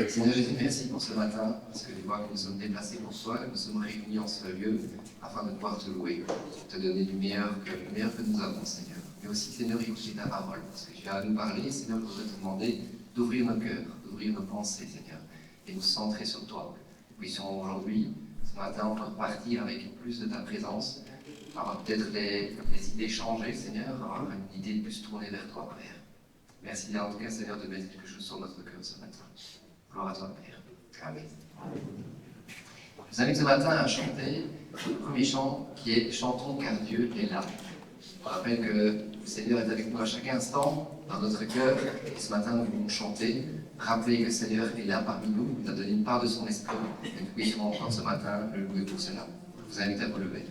Seigneur Jésus, merci pour ce matin, parce que tu vois que nous sommes déplacés pour toi, que nous sommes réunis en ce lieu afin de pouvoir te louer, te donner du meilleur que nous avons, Seigneur. Mais aussi, Seigneur, écouter ta parole, parce que tu as à nous parler, Seigneur, je voudrais te demander d'ouvrir nos cœurs, d'ouvrir nos pensées, Seigneur, et nous centrer sur toi. Que nous puissions aujourd'hui, ce matin, encore partir avec plus de ta présence, avoir peut-être des idées changées, Seigneur, avoir une idée plus tournée vers toi, Père. Merci bien, en tout cas, Seigneur, de mettre quelque chose sur notre cœur ce matin. Gloire à toi, Père. Amen. Je vous invite ce matin à chanter le premier chant qui est « Chantons car Dieu est là ». Je vous rappelle que le Seigneur est avec nous à chaque instant, dans notre cœur, et ce matin, nous voulons chanter. Rappelez que le Seigneur est là parmi nous, il nous a donné une part de son esprit, et nous puissions encore ce matin le louer pour cela. Je vous invite à vous lever.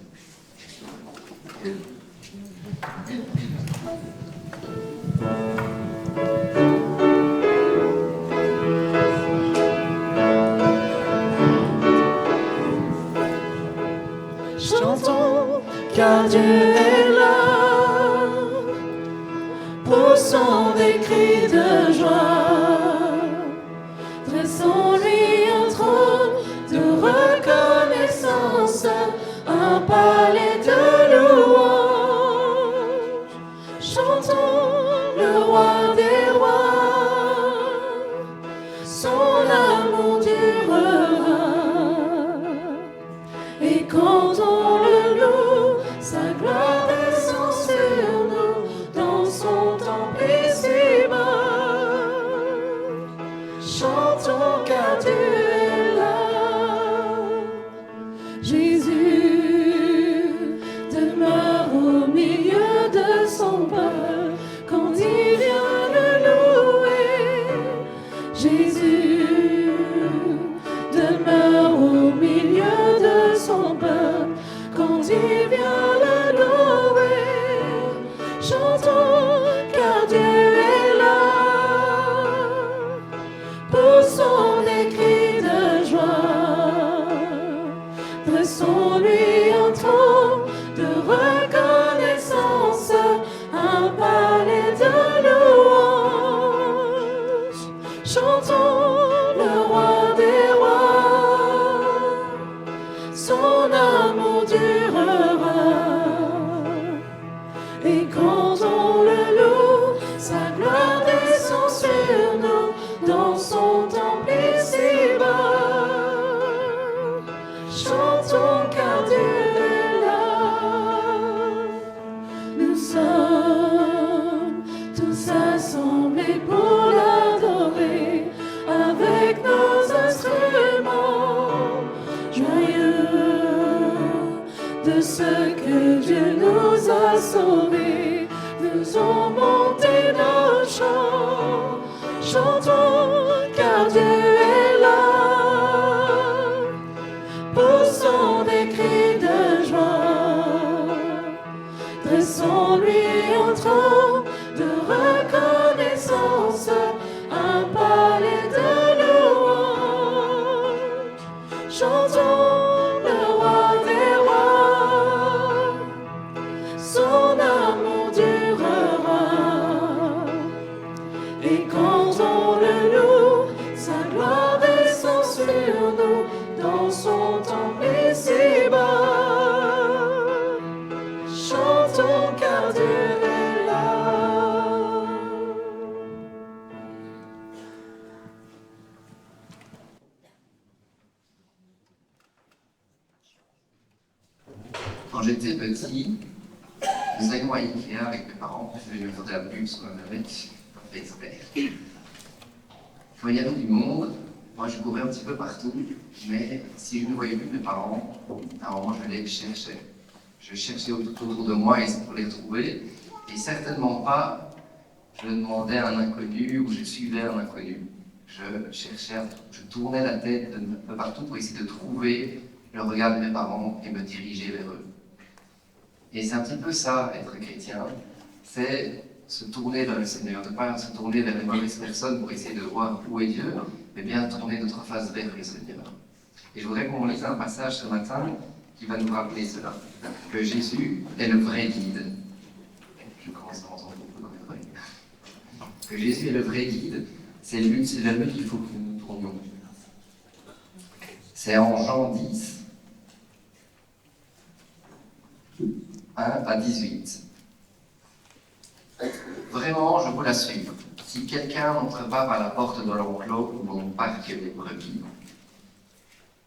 Chantons, car Dieu est là, poussons des cris de joie, dressons-lui un trône de reconnaissance, un palais de louange. Chantons le roi des rois, son amour durera, et quand on le loue, sa gloire descend sur nous dans son temple ici-bas. Chantons car Dieu est là. Jésus demeure au milieu de son peuple quand il vient le louer. Jésus demeure au milieu de son peuple quand il vient le louer. Chantons car Dieu est là, poussons des cris de joie, dressons-lui un trône de reconnaissance, un palais de louange. Chantons le roi des rois, son amour durera, et quand on le loue, sa gloire descend sur nous dans son temple ici-bas. Chantons car Dieu est là. Nous sommes tous assemblés pour l'adorer avec nos instruments, joyeux de ce que Dieu nous a sauvés. Nous ont monté nos chants, chantons car Dieu est là, poussons des cris de joie, dressons-lui un trône de reconnaissance, un palais de louange. Chantons le roi des rois, son amour durera, et quand on le loue, sa gloire descend sur nous dans son temple ici-bas. Chantons car Dieu est là. Quand j'étais petit, nous allions à Ikea avec mes parents, je vais me faire de la pub sur ma navette, pas fait exprès. Quand il y avait du monde, moi je courais un petit peu partout, mais si je ne voyais plus mes parents, à un moment je les cherchais. Je cherchais autour de moi pour les retrouver, et certainement pas je demandais à un inconnu ou je suivais un inconnu. Je tournais la tête de partout pour essayer de trouver le regard de mes parents et me diriger vers eux. Et c'est un petit peu ça, être chrétien, c'est se tourner vers le Seigneur, ne pas se tourner vers les mauvaises personnes pour essayer de voir où est Dieu, mais bien tourner notre face vers le Seigneur. Et je voudrais qu'on lise un passage ce matin qui va nous rappeler cela, que Jésus est le vrai guide. Je commence à entendre beaucoup dans mes oreilles. Que Jésus est le vrai guide, c'est le but qu'il faut que nous tournions. C'est en Jean 10, 1 à 18. Vraiment, je vous l'assure, si quelqu'un n'entre pas par la porte de l'enclos où l'on parque les brebis,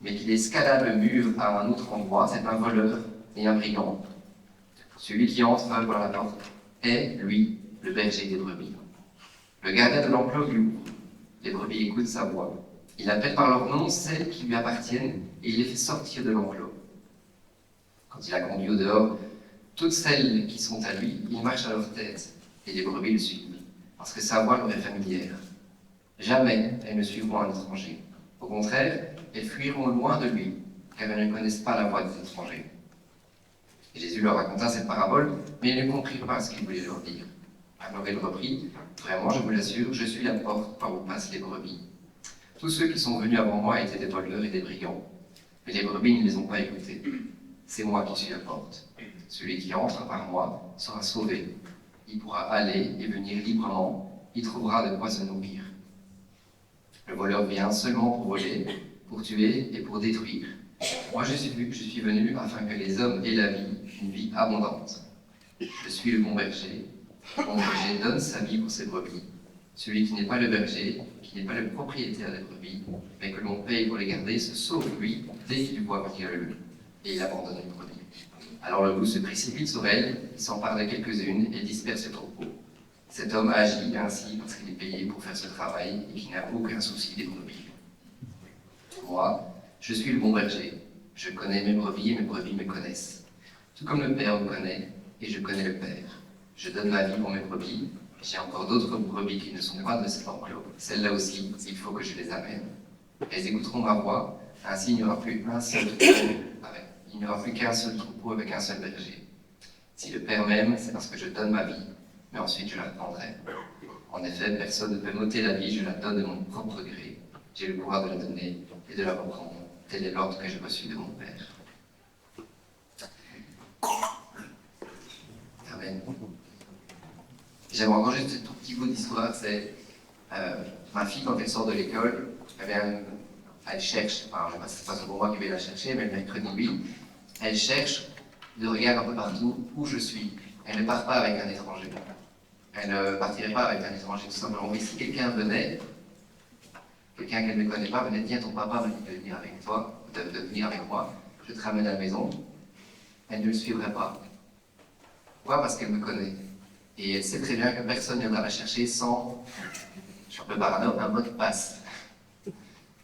mais qu'il escalade le mur à un autre endroit, c'est un voleur et un brigand. Celui qui entre par la porte est, lui, le berger des brebis. Le gardien de l'enclos lui ouvre. Les brebis écoutent sa voix. Il appelle par leur nom celles qui lui appartiennent et il les fait sortir de l'enclos. Quand il a conduit au dehors toutes celles qui sont à lui, il marche à leur tête et les brebis le suivent, parce que sa voix leur est familière. Jamais elles ne suivront un étranger. Au contraire, elles fuiront loin de lui, car elles ne connaissent pas la voix des étrangers. Et Jésus leur raconta cette parabole, mais ils ne comprirent pas ce qu'il voulait leur dire. Alors il reprit, vraiment, je vous l'assure, je suis la porte par où passent les brebis. Tous ceux qui sont venus avant moi étaient des voleurs et des brigands, mais les brebis ne les ont pas écoutés. C'est moi qui suis la porte. Celui qui entre par moi sera sauvé. Il pourra aller et venir librement, il trouvera de quoi se nourrir. Le voleur vient seulement pour voler, pour tuer et pour détruire. Moi je suis venu afin que les hommes aient la vie, une vie abondante. Je suis le bon berger. Le bon berger donne sa vie pour ses brebis. Celui qui n'est pas le berger, qui n'est pas le propriétaire des brebis, mais que l'on paye pour les garder, se sauve lui dès qu'il voit venir le loup, et il abandonne les brebis. Alors le loup se précipite sur elle, il s'empare de quelques-unes et disperse le troupeau. Cet homme agit ainsi parce qu'il est payé pour faire ce travail et qu'il n'a aucun souci des brebis. Moi, je suis le bon berger. Je connais mes brebis et mes brebis me connaissent. Tout comme le Père me connaît et je connais le Père. Je donne ma vie pour mes brebis. J'ai encore d'autres brebis qui ne sont pas de cet enclos. Celles-là aussi, il faut que je les amène. Elles écouteront ma voix, ainsi il n'y aura plus qu'un seul troupeau avec un seul berger. Si le Père m'aime, c'est parce que je donne ma vie, mais ensuite je la reprendrai. En effet, personne ne peut m'ôter la vie, je la donne de mon propre gré. J'ai le pouvoir de la donner et de la reprendre. Tel est l'ordre que j'ai reçu de mon Père. Amen. J'aimerais encore juste un tout petit bout d'histoire, c'est ma fille, quand elle sort de l'école, elle cherche, enfin, c'est pas pour moi qui vais la chercher, mais le mercredi, oui, elle cherche, de regarder un peu partout où je suis. Elle ne part pas avec un étranger. Elle ne partirait pas avec un étranger, tout simplement. Mais si quelqu'un venait, quelqu'un qu'elle ne connaît pas, venait dire, ton papa m'a dit de venir avec toi, de venir avec moi, je te ramène à la maison, elle ne le suivrait pas. Pourquoi? Parce qu'elle me connaît. Et elle sait très bien que personne ne viendra la chercher sans, je suis un peu parano, un mot de passe.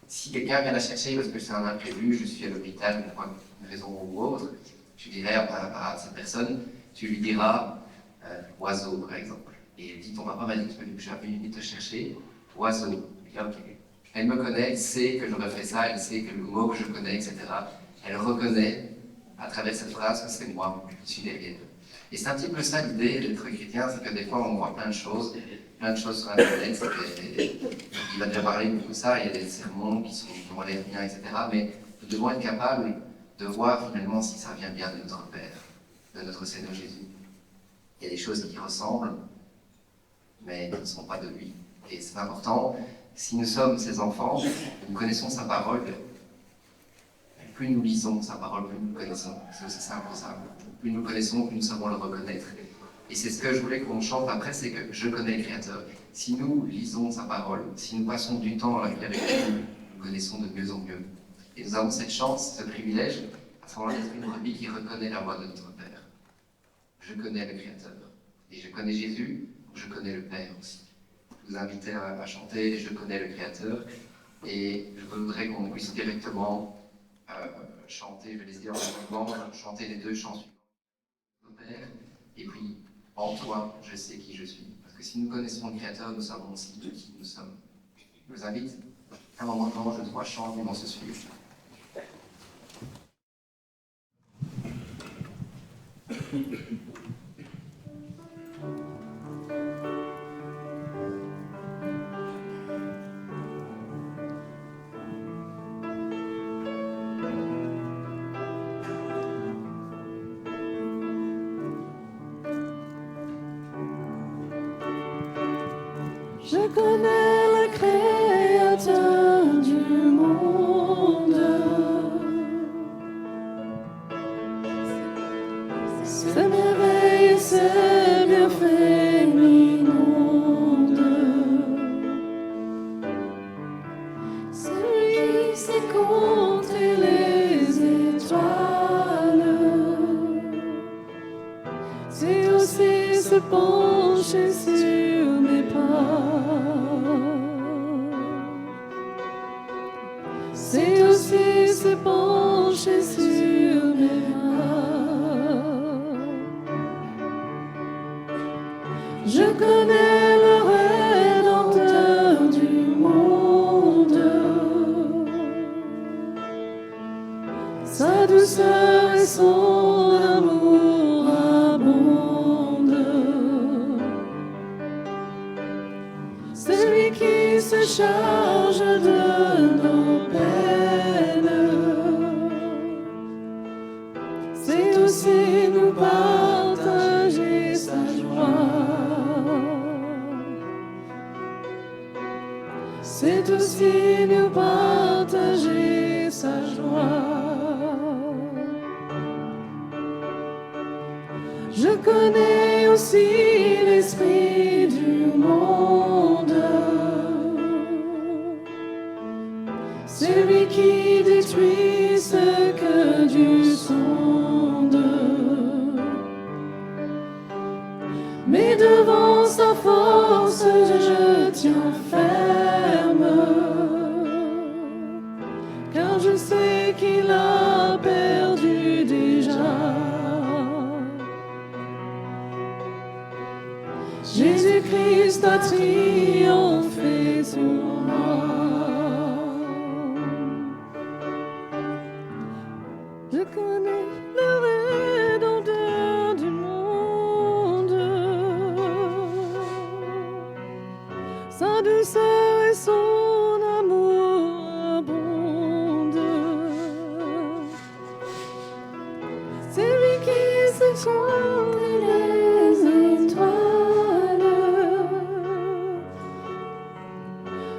Si quelqu'un vient la chercher parce que c'est un imprévu, je suis à l'hôpital pour une raison ou autre, je dirais à cette personne, tu lui diras oiseau par exemple. Et elle dit, ton papa m'a dit que je suis venu te chercher, oiseau. Et ok. Elle me connaît, elle sait que j'aurais fait ça, elle sait que le mot que je connais, etc. Elle reconnaît à travers cette phrase que c'est moi qui suis derrière. Et c'est un petit peu ça l'idée d'être chrétien, c'est que des fois on voit plein de choses sur Internet, il va déjà parler de tout ça, il y a des sermons qui ont l'air bien, etc. Mais nous devons être capables de voir finalement si ça vient bien de notre Père, de notre Seigneur Jésus. Il y a des choses qui ressemblent, mais qui ne sont pas de lui. Et c'est important, si nous sommes ses enfants, nous connaissons sa parole, plus nous lisons sa parole, plus nous le connaissons. C'est aussi simple que ça. Plus nous le connaissons, plus nous savons le reconnaître. Et c'est ce que je voulais qu'on chante après, c'est que je connais le Créateur. Si nous lisons sa parole, si nous passons du temps avec lui, nous connaissons de mieux en mieux. Et nous avons cette chance, ce privilège, à ce moment-là d'être une brebis qui reconnaît la voix de notre Père. Je connais le Créateur. Et je connais Jésus, donc je connais le Père aussi. Je vous invite à chanter « Je connais le Créateur ». Et je voudrais qu'on puisse directement chanter, je vais les dire en chanter les deux chants suivants. Père, et puis en toi, je sais qui je suis. Parce que si nous connaissons le Créateur, nous savons aussi de qui nous sommes. Je vous invite à un moment donné, je dois chanter dans ce suivre. Je connais le Créateur du monde. c'est aussi se pencher sur mes mains. Je connais le Rédempteur du monde, sa douceur et son amour abondent. C'est lui qui se charge de nos peines, c'est aussi nous partager sa joie. C'est aussi nous partager sa joie. Je connais aussi l'esprit du monde, celui qui détruit ce que Dieu sonde. Mais devant sa force, je tiens ferme, car je sais qu'il a perdu déjà. Jésus-Christ a triomphé sur moi. Je connais le Rédempteur du monde, sa douceur et son amour abondent. C'est lui qui s'exonde les étoiles,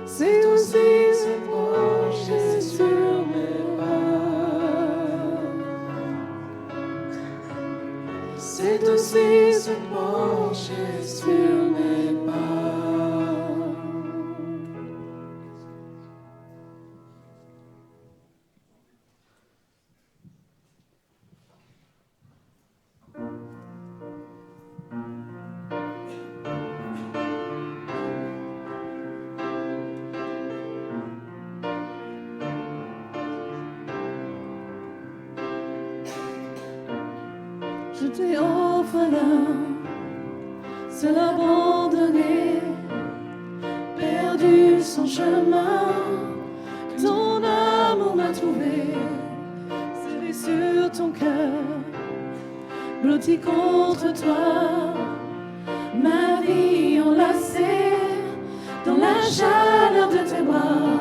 c'est aussi se pencher sur mes pas. C'est aussi se pencher sur mes pas. J'étais orphelin, seul abandonné, perdu sans chemin. Ton amour m'a trouvé, scellé sur ton cœur, blotti contre toi. Ma vie enlacée dans la chaleur de tes bras.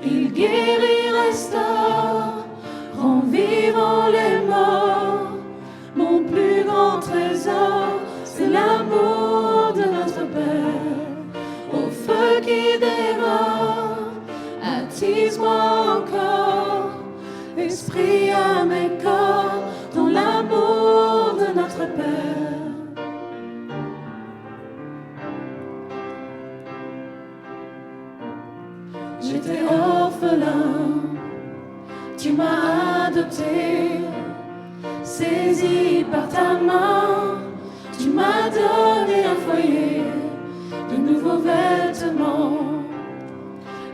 Il guérit, restaure, rend vivant les morts. Mon plus grand trésor, c'est l'amour de notre Père. Au feu qui dévore, attise-moi encore. Esprit, âme et corps, dans l'amour de notre Père. J'étais orphelin, tu m'as adopté. Saisi par ta main, tu m'as donné un foyer, de nouveaux vêtements,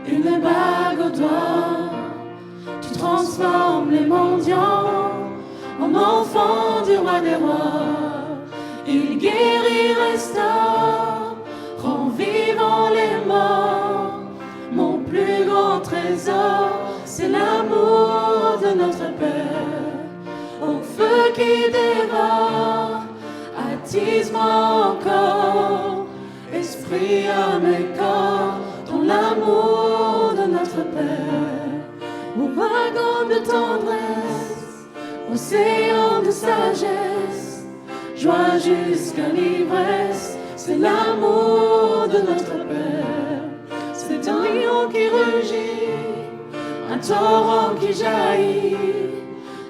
une bague au doigt. Tu transformes les mendiants en enfants du roi des rois. Il guérit, restaure, rend vivant les morts. Mon plus grand trésor, c'est l'amour de notre Père. Au feu qui dévore, attise-moi encore. Esprit, âme et corps, dans l'amour de notre Père. Ouragan de tendresse, océan de sagesse, joie jusqu'à l'ivresse, c'est l'amour de notre Père. C'est un lion qui rugit, un torrent qui jaillit,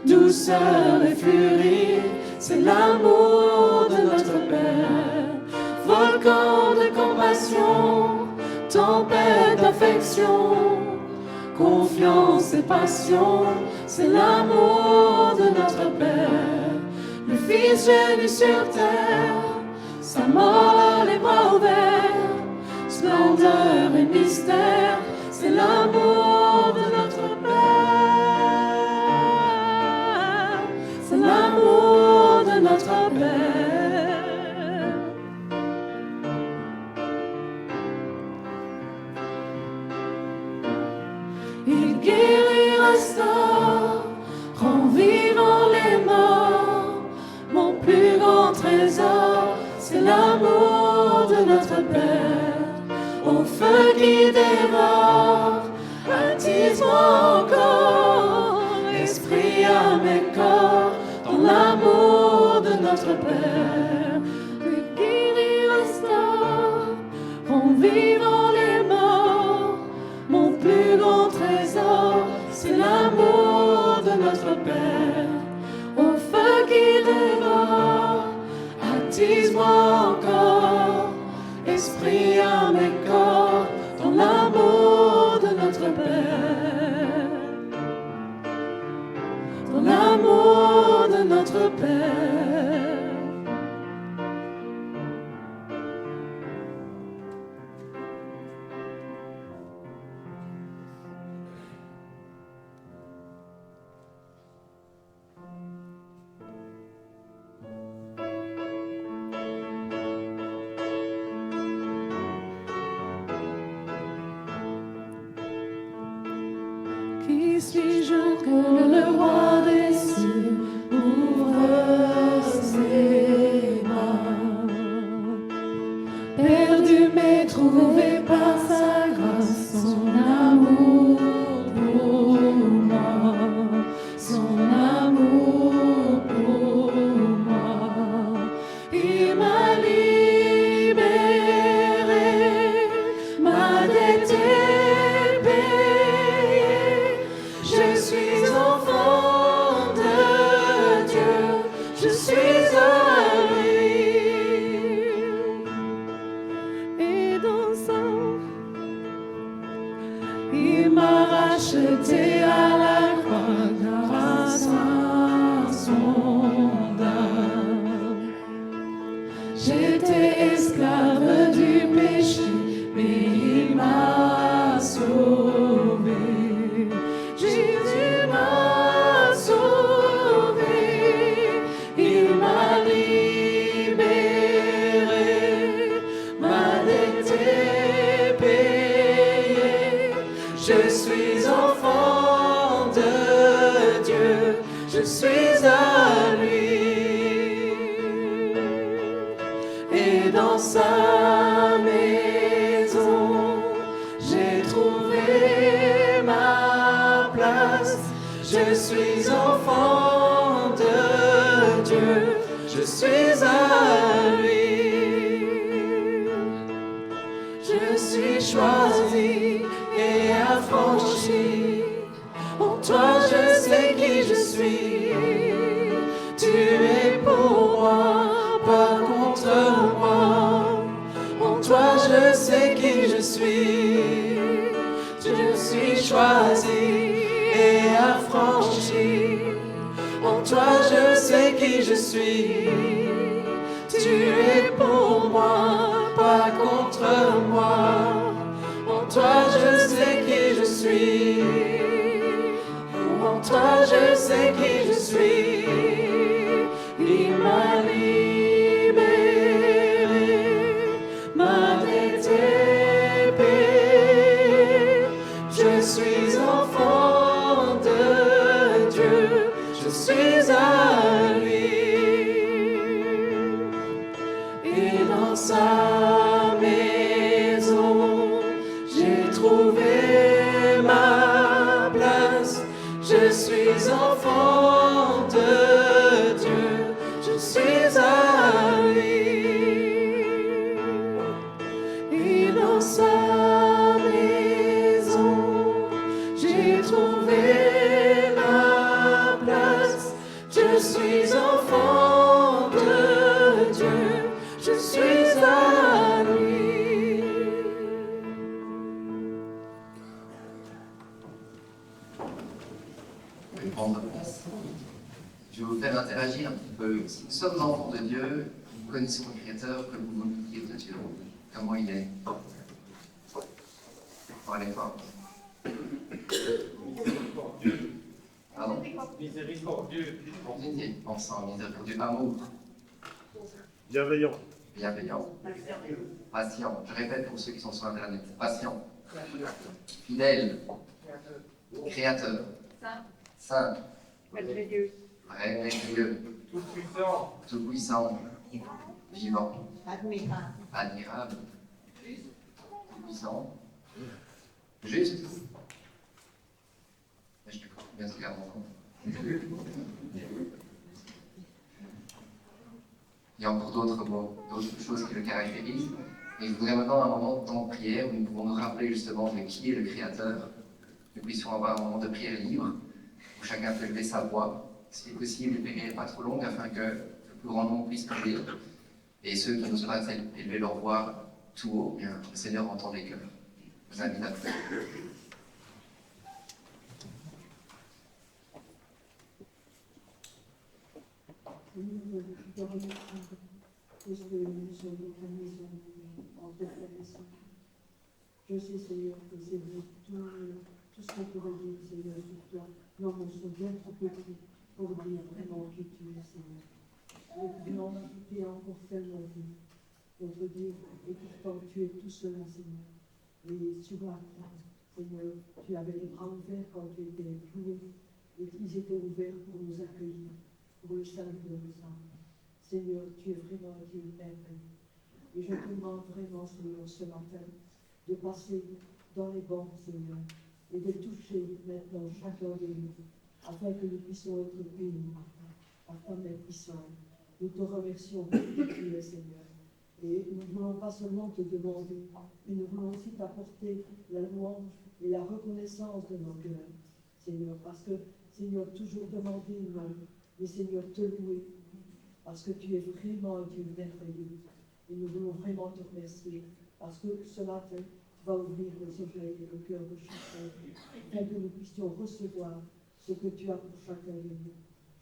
douceur et furie, c'est l'amour de notre Père. Volcan de compassion, tempête d'affection, confiance et passion, c'est l'amour de notre Père. Le Fils venu sur terre, sa mort les bras ouverts, splendeur et mystère, c'est l'amour de notre Père. restaure, rend vivant les morts. Mon plus grand trésor, c'est l'amour de notre Père. Au feu qui dévore, attise-moi encore, esprit, âme et corps, dans l'amour de notre Père. Lui guérit, restaure, rend vivant les morts. Mon plus grand trésor, c'est l'amour de notre Père. Au feu qui dévore, attise-moi encore, esprit, âme et corps, dans l'amour de notre Père. Dans l'amour de notre Père. Qui suis-je que le roi des cieux ouvre ses bras? Perdu mais trouvé par sa grâce, son amour pour moi, son amour pour moi. Il m'a libéré, ma dette est payée. Je suis enfant de Dieu, je suis à lui. Et dans ça, il m'a racheté à la croix grâce à son âme. J'étais esclave du péché, mais il m'a sauvé. Jésus m'a sauvé, il m'a libéré, ma dette est payée. Je suis enfant de Dieu, je suis à lui. Et dans sa maison, j'ai trouvé ma place. Je suis enfant de Dieu, je suis à lui. Je suis choisi et affranchi. En toi je sais qui je suis. Tu es pour moi, pas contre moi. En toi je sais qui je suis. Je suis choisi et affranchi. En toi je sais qui je suis. Tu es pour moi, pas contre moi. En toi je sais qui je suis. En toi je sais qui je suis. Il m'a libéré, ma dette est payée. Je suis enfant de Dieu, je suis à lui. Et dans sa maison, j'ai trouvé ma place. Je suis enfant de Dieu, je suis à lui. Et dans sa maison, j'ai trouvé ma place. Je suis enfant de Dieu, je suis à lui. Vous pouvez prendre place. Je vais vous faire interagir un petit peu. Si nous sommes enfants de Dieu, nous connaissons le Créateur, comme vous me dire de Dieu. Comment il est. On va aller voir. Pardon. Miséricordieux. Continuez, pensant miséricordieux, amour, Bienveillant. bienveillant, patient. Je répète pour ceux qui sont sur Internet, patient, fidèle, créateur, Saint, merveilleux, vrai, merveilleux, Tout-puissant, tout-puissant, vivant, admirable, admirable, tout-puissant, juste. Je te comprends bien ce qu'il y a en compte. Il y a encore d'autres mots, d'autres choses qui le caractérisent. Et je voudrais maintenant un moment de temps de prière où nous pouvons nous rappeler justement de qui est le Créateur. Nous puissions avoir un moment de prière libre, où chacun peut lever sa voix, si possible, une prière pas trop longue, afin que le plus grand nombre puisse prier. Et ceux qui n'osent pas élever leur voix tout haut, bien, le Seigneur entend les cœurs. Je vous invite à prier. Je sais, Seigneur, que c'est vrai, tout ce qu'on pourrait dire, Seigneur, sur toi. Nous, on sont bien trop petits pour dire vraiment qui tu es, Seigneur. Nous voulons ajouter encore tellement de vie pour te dire, et pourtant tu es tout cela, Seigneur. Et sur la croix, Seigneur, tu avais les bras ouverts quand tu étais cloué, et ils étaient ouverts pour nous accueillir, pour le salut de nos âmes. Seigneur, tu es vraiment un Dieu merveilleux. Et je te demande vraiment, Seigneur, ce matin, de passer dans les bancs, Seigneur, et de toucher maintenant chacun de nous, afin que nous puissions être bénis par ta main puissante. Nous te remercions pour ce que tu es, Seigneur. Et nous ne voulons pas seulement te demander, mais nous voulons aussi t'apporter la louange et la reconnaissance de nos cœurs, Seigneur, parce que, Seigneur, toujours demander, non, mais Seigneur, te louer, parce que tu es vraiment un Dieu merveilleux. Et nous voulons vraiment te remercier, parce que ce matin, tu vas ouvrir les oreilles et le cœur de chacun, afin que nous puissions recevoir ce que tu as pour chacun de nous.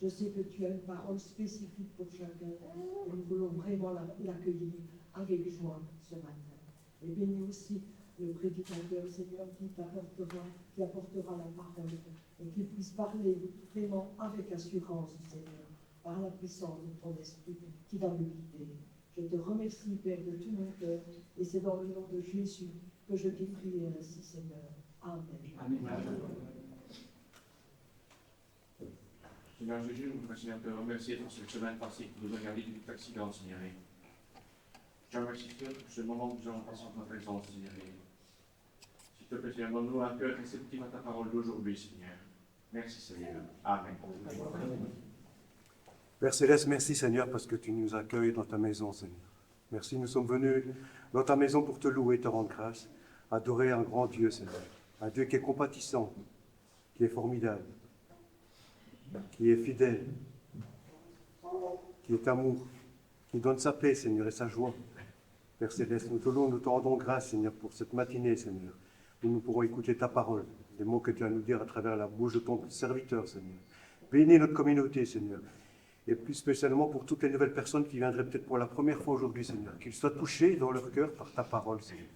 Je sais que tu as une parole spécifique pour chacun, et nous voulons vraiment l'accueillir avec joie ce matin. Et bénis aussi le prédicateur, Seigneur, qui apportera la parole, et qu'il puisse parler vraiment avec assurance, Seigneur, par la puissance de ton esprit qui va le guider. Je te remercie, Père, de tout mon cœur, et c'est dans le nom de Jésus que je t'ai prié ainsi, Seigneur. Amen. Amen. Seigneur Jésus, nous voudrions Seigneur te remercier pour cette semaine passée qui nous a gardé du tout accident, Seigneur. Je te remercie pour ce moment que nous avons passé en ta présence, Seigneur. S'il te plaît, Seigneur, donne-nous un cœur réceptif à ta parole d'aujourd'hui, Seigneur. Merci, Seigneur. Amen. Père Céleste, merci Seigneur parce que tu nous accueilles dans ta maison, Seigneur. Merci, nous sommes venus dans ta maison pour te louer, te rendre grâce, adorer un grand Dieu, Seigneur. Un Dieu qui est compatissant, qui est formidable, qui est fidèle, qui est amour, qui donne sa paix, Seigneur, et sa joie. Père Céleste, nous te louons, nous te rendons grâce, Seigneur, pour cette matinée, Seigneur, où nous pourrons écouter ta parole, les mots que tu as à nous dire à travers la bouche de ton serviteur, Seigneur. Bénis notre communauté, Seigneur. Et plus spécialement pour toutes les nouvelles personnes qui viendraient peut-être pour la première fois aujourd'hui, Seigneur. Qu'ils soient touchés dans leur cœur par ta parole, Seigneur.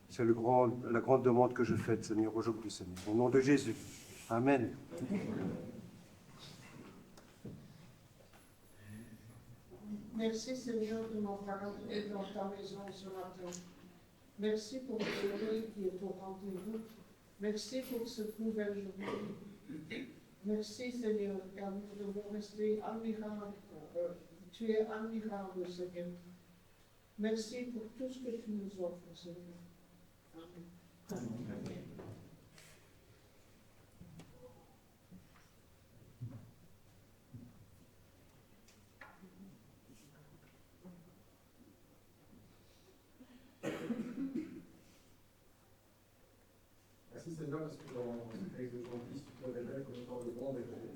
C'est la grande demande que je fais, Seigneur, aujourd'hui, Seigneur. Au nom de Jésus. Amen. Merci, Seigneur, de m'avoir amené dans ta maison ce matin. Merci pour le qui est au rendez-vous. Merci pour cette nouvelle journée. Merci, Seigneur, car nous devons rester admirables. Tu es admirable, Seigneur. Merci pour tout ce que tu nous offres, Seigneur. Amen. Amen. Merci Seigneur, parce que dans ce texte d'aujourd'hui, tu te révèles comme étant le bon berger.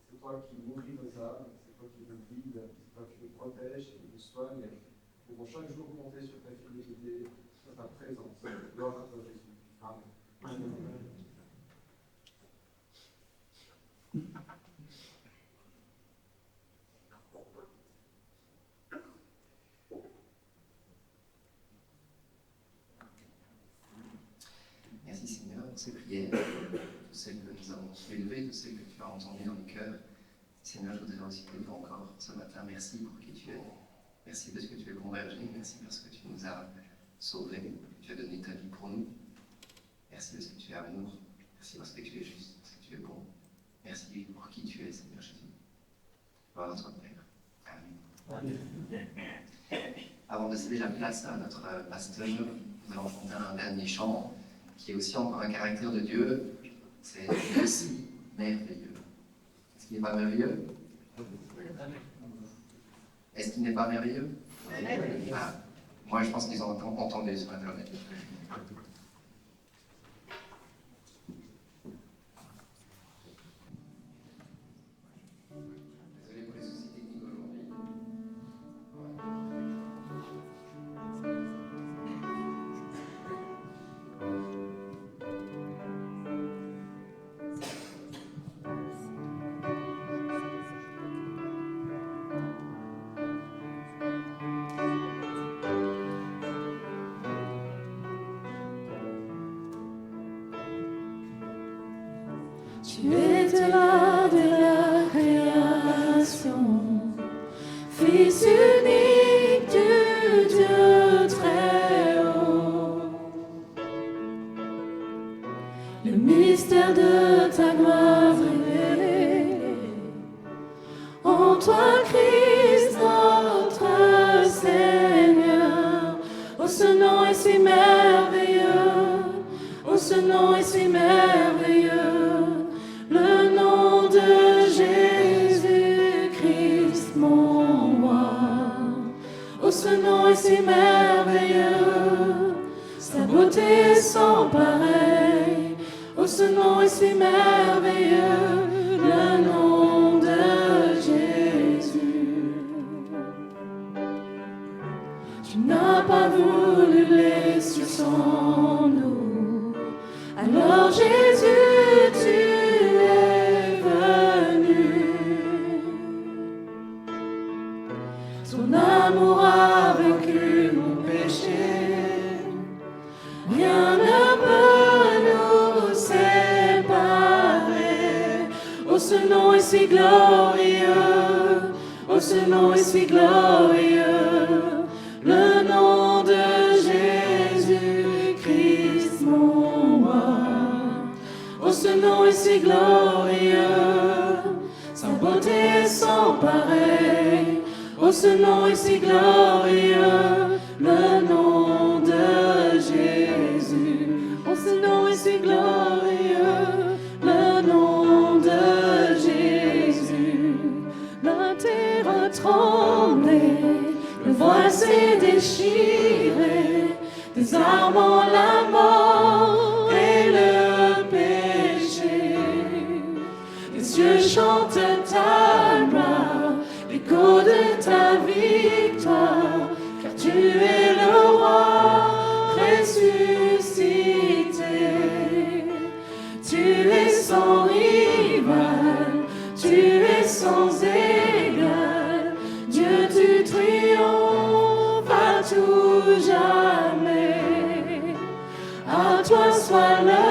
C'est toi qui nourris nos âmes, c'est toi qui nous guides, c'est toi qui nous protèges et nous soignes. Nous devons chaque jour compter sur ta fidélité, sur ta présence. Gloire à toi Jésus. Amen. Amen. Merci Seigneur pour ces prières, pour celles que nous avons élevées, pour celles que tu as entendues dans le cœur. Seigneur, je voudrais aussi te dire encore ce matin, merci pour qui tu es. Merci parce que tu es bon berger, merci parce que tu nous as sauvés, tu as donné ta vie pour nous. Merci parce que tu es amour, merci parce que tu es juste. Merci pour qui tu es, Seigneur Jésus. Gloire à toi, Père. Amen. Avant de céder la place à notre pasteur, nous allons chanter un dernier chant qui est aussi encore un caractère de Dieu. C'est aussi merveilleux. Est-ce qu'il n'est pas merveilleux? Est-ce qu'il n'est pas merveilleux? Ah, moi, je pense qu'ils ont entendu sur Internet. Désolé pour les soucis techniques aujourd'hui. Tu étais là dès la création, Fils unique du Dieu très haut. Le mystère de ta gloire révélé, en toi Christ notre Seigneur. Oh, ce nom est si merveilleux, oh, ce nom est si merveilleux. Le nom de Jésus-Christ, mon roi. Oh, ce nom est si merveilleux, sa beauté est sans pareil. Oh, ce nom est si merveilleux, le nom de Jésus. Tu n'as pas voulu les cieux sans nous, alors Jésus, tu es venu. Ton amour a vaincu mon péché, rien ne peut nous séparer. Oh, ce nom est si glorieux, oh, ce nom est si glorieux, le nom de Jésus-Christ, mon roi. Oh, ce nom est si glorieux, sa beauté est sans pareil. Oh, ce nom est si glorieux, le nom de Jésus. Oh, ce nom est si glorieux, le nom de Jésus. La terre tremblait, le voile s'est déchiré, désarmant la mort et le péché. Les cieux chantent ta gloire, l'écho de ta victoire, car tu es le roi ressuscité. Tu es sans rival, tu es sans égal, Dieu tu triomphes à tout jamais. À toi soit le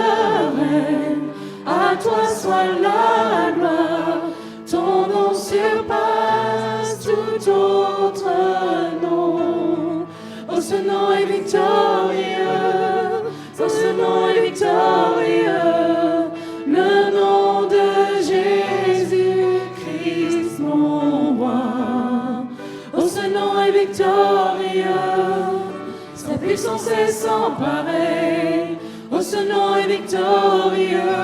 règne, à toi soit la gloire, ton nom surpasse tout autre nom. Oh, ce nom est victorieux, oh, ce nom est victorieux, le nom de Jésus-Christ, mon roi. Oh, ce nom est victorieux, sa puissance est sans pareil. Oh, ce nom est victorieux,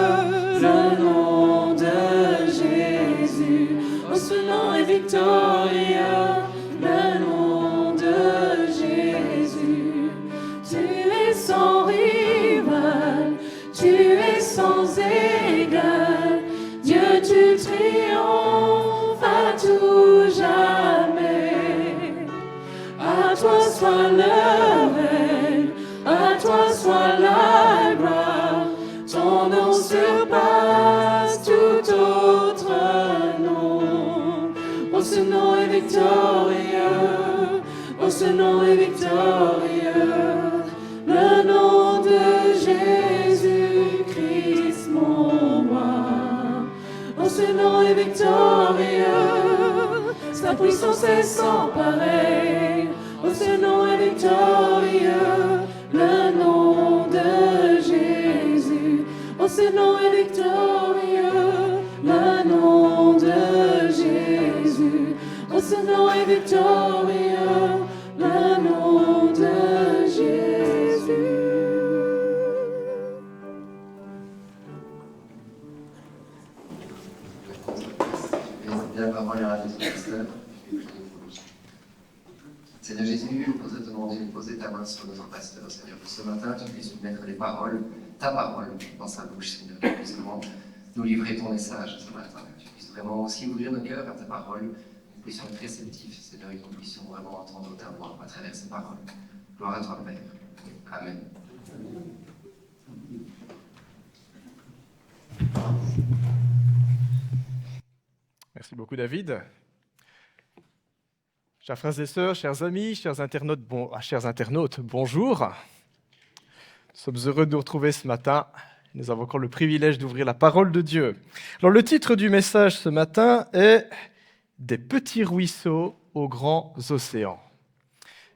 le nom de Jésus. Oh, ce nom est victorieux, le nom de Jésus. Tu es sans rival, tu es sans égal, Dieu tu triomphes à tout jamais. À toi soit le règne, à toi soit la gloire, ton nom surpasse tout autre nom. Oh, ce nom est victorieux, oh, ce nom est victorieux, le nom de Jésus-Christ, mon roi. Oh, ce nom est victorieux, sa puissance est sans pareil. Oh, ce nom est victorieux, le nom de Jésus. Oh, ce nom est victorieux, le le nom de Jésus. Oh, ce nom est victorieux, le nom de Jésus. Bien la parole à notre pasteur. Seigneur Jésus, je voudrais te demander de poser ta main sur notre pasteur, Seigneur, que ce matin tu puisses mettre les paroles, ta parole, dans sa bouche, Seigneur, que tu puisses vraiment nous livrer ton message ce matin, que tu puisses vraiment aussi ouvrir nos cœurs à ta parole, que nous puissions être réceptifs, Seigneur, et que nous puissions vraiment entendre ta voix à travers ces paroles. Gloire à toi, Père. Amen. Merci beaucoup, David. Chers frères et sœurs, chers amis, chers internautes, bonjour. Nous sommes heureux de nous retrouver ce matin. Nous avons encore le privilège d'ouvrir la parole de Dieu. Alors, le titre du message ce matin est « Des petits ruisseaux aux grands océans ».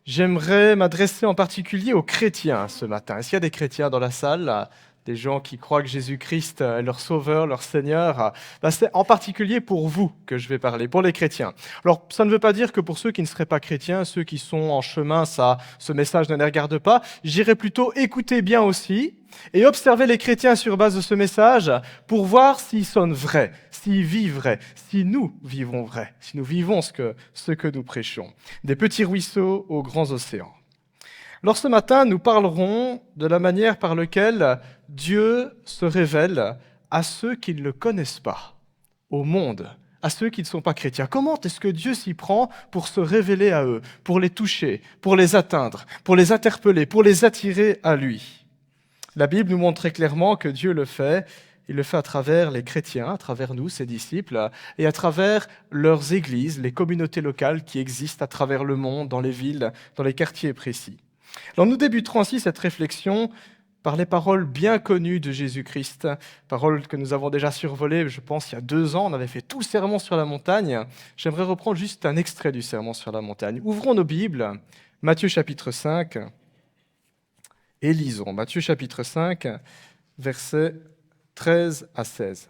J'aimerais m'adresser en particulier aux chrétiens ce matin. Est-ce qu'il y a des chrétiens dans la salle ? Des gens qui croient que Jésus-Christ est leur sauveur, leur Seigneur, c'est en particulier pour vous que je vais parler, pour les chrétiens. Alors, ça ne veut pas dire que pour ceux qui ne seraient pas chrétiens, ceux qui sont en chemin, ce message ne les regarde pas. J'irai plutôt écouter bien aussi et observer les chrétiens sur base de ce message pour voir s'ils sonnent vrais, s'ils vivent vrai, si nous vivons vrai, si nous vivons ce que nous prêchons. Des petits ruisseaux aux grands océans. Alors ce matin, nous parlerons de la manière par laquelle Dieu se révèle à ceux qui ne le connaissent pas, au monde, à ceux qui ne sont pas chrétiens. Comment est-ce que Dieu s'y prend pour se révéler à eux, pour les toucher, pour les atteindre, pour les interpeller, pour les attirer à lui ? La Bible nous montre très clairement que Dieu le fait. Il le fait à travers les chrétiens, à travers nous, ses disciples, et à travers leurs églises, les communautés locales qui existent à travers le monde, dans les villes, dans les quartiers précis. Alors nous débuterons ainsi cette réflexion par les paroles bien connues de Jésus-Christ, paroles que nous avons déjà survolées, je pense, il y a 2 ans, on avait fait tout le sermon sur la montagne. J'aimerais reprendre juste un extrait du sermon sur la montagne. Ouvrons nos Bibles, Matthieu chapitre 5, et lisons. Matthieu chapitre 5, versets 13 à 16.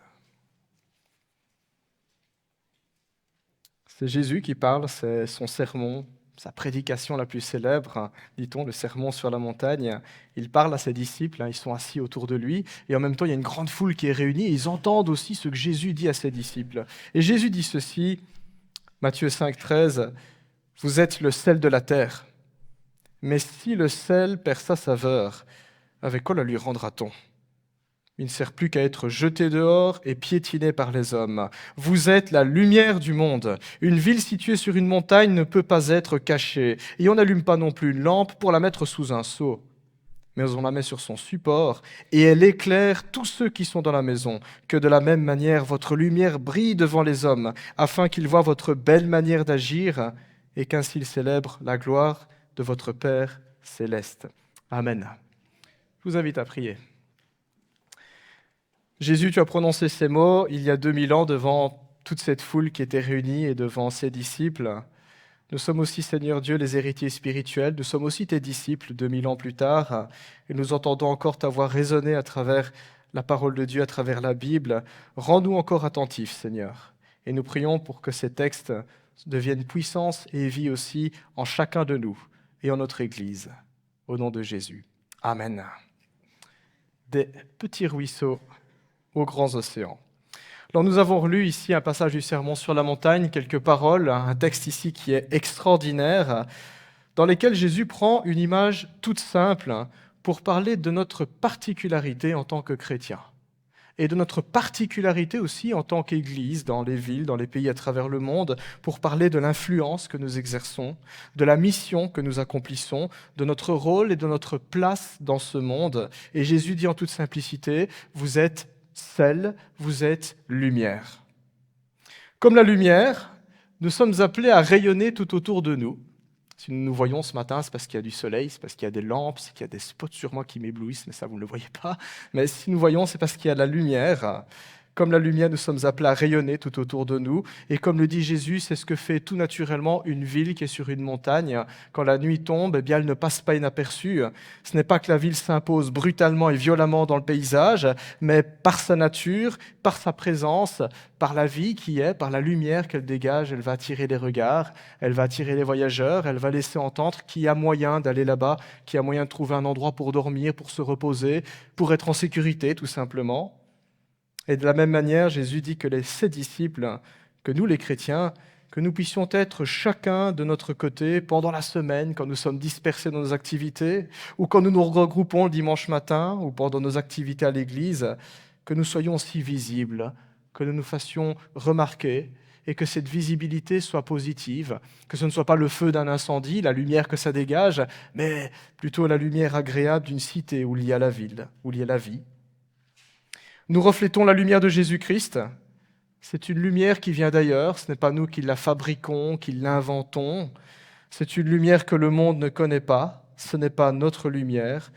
C'est Jésus qui parle, c'est son sermon, sa prédication la plus célèbre, dit-on, le sermon sur la montagne. Il parle à ses disciples, ils sont assis autour de lui, et en même temps, il y a une grande foule qui est réunie, et ils entendent aussi ce que Jésus dit à ses disciples. Et Jésus dit ceci, Matthieu 5, 13, « Vous êtes le sel de la terre, mais si le sel perd sa saveur, avec quoi la lui rendra-t-on ? Il ne sert plus qu'à être jeté dehors et piétiné par les hommes. Vous êtes la lumière du monde. Une ville située sur une montagne ne peut pas être cachée. Et on n'allume pas non plus une lampe pour la mettre sous un seau. Mais on la met sur son support et elle éclaire tous ceux qui sont dans la maison. Que de la même manière, votre lumière brille devant les hommes, afin qu'ils voient votre belle manière d'agir et qu'ainsi ils célèbrent la gloire de votre Père céleste. Amen. Je vous invite à prier. Jésus, tu as prononcé ces mots il y a 2000 ans devant toute cette foule qui était réunie et devant ses disciples. Nous sommes aussi, Seigneur Dieu, les héritiers spirituels. Nous sommes aussi tes disciples 2000 ans plus tard. Et nous entendons encore ta voix résonner à travers la parole de Dieu, à travers la Bible. Rends-nous encore attentifs, Seigneur. Et nous prions pour que ces textes deviennent puissance et vie aussi en chacun de nous et en notre Église. Au nom de Jésus. Amen. Des petits ruisseaux aux grands océans. Alors nous avons relu ici un passage du Sermon sur la montagne, quelques paroles, un texte ici qui est extraordinaire, dans lesquels Jésus prend une image toute simple pour parler de notre particularité en tant que chrétiens et de notre particularité aussi en tant qu'Église dans les villes, dans les pays à travers le monde, pour parler de l'influence que nous exerçons, de la mission que nous accomplissons, de notre rôle et de notre place dans ce monde. Et Jésus dit en toute simplicité, vous êtes sel, vous êtes lumière. Comme la lumière, nous sommes appelés à rayonner tout autour de nous. Si nous nous voyons ce matin, c'est parce qu'il y a du soleil, c'est parce qu'il y a des lampes, c'est qu'il y a des spots sur moi qui m'éblouissent, mais ça, vous ne le voyez pas. Mais si nous voyons, c'est parce qu'il y a la lumière. Comme la lumière, nous sommes appelés à rayonner tout autour de nous. Et comme le dit Jésus, c'est ce que fait tout naturellement une ville qui est sur une montagne. Quand la nuit tombe, eh bien, elle ne passe pas inaperçue. Ce n'est pas que la ville s'impose brutalement et violemment dans le paysage, mais par sa nature, par sa présence, par la vie qui est, par la lumière qu'elle dégage, elle va attirer les regards, elle va attirer les voyageurs, elle va laisser entendre qu'il y a moyen d'aller là-bas, qu'il y a moyen de trouver un endroit pour dormir, pour se reposer, pour être en sécurité, tout simplement. Et de la même manière, Jésus dit que ses disciples, que nous les chrétiens, que nous puissions être chacun de notre côté pendant la semaine, quand nous sommes dispersés dans nos activités, ou quand nous nous regroupons le dimanche matin, ou pendant nos activités à l'église, que nous soyons si visibles, que nous nous fassions remarquer, et que cette visibilité soit positive, que ce ne soit pas le feu d'un incendie, la lumière que ça dégage, mais plutôt la lumière agréable d'une cité où il y a la ville, où il y a la vie. Nous reflétons la lumière de Jésus-Christ. C'est une lumière qui vient d'ailleurs, ce n'est pas nous qui la fabriquons, qui l'inventons. C'est une lumière que le monde ne connaît pas, ce n'est pas notre lumière.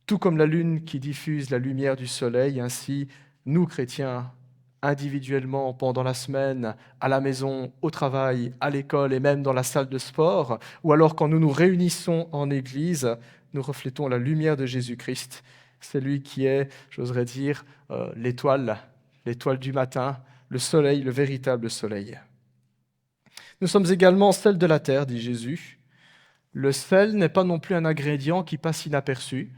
Tout comme la lune qui diffuse la lumière du soleil, ainsi, nous, chrétiens, individuellement, pendant la semaine, à la maison, au travail, à l'école et même dans la salle de sport, ou alors quand nous nous réunissons en Église, nous reflétons la lumière de Jésus-Christ. C'est lui qui est, j'oserais dire, l'étoile du matin, le soleil, le véritable soleil. Nous sommes également sel de la terre, dit Jésus. Le sel n'est pas non plus un ingrédient qui passe inaperçu.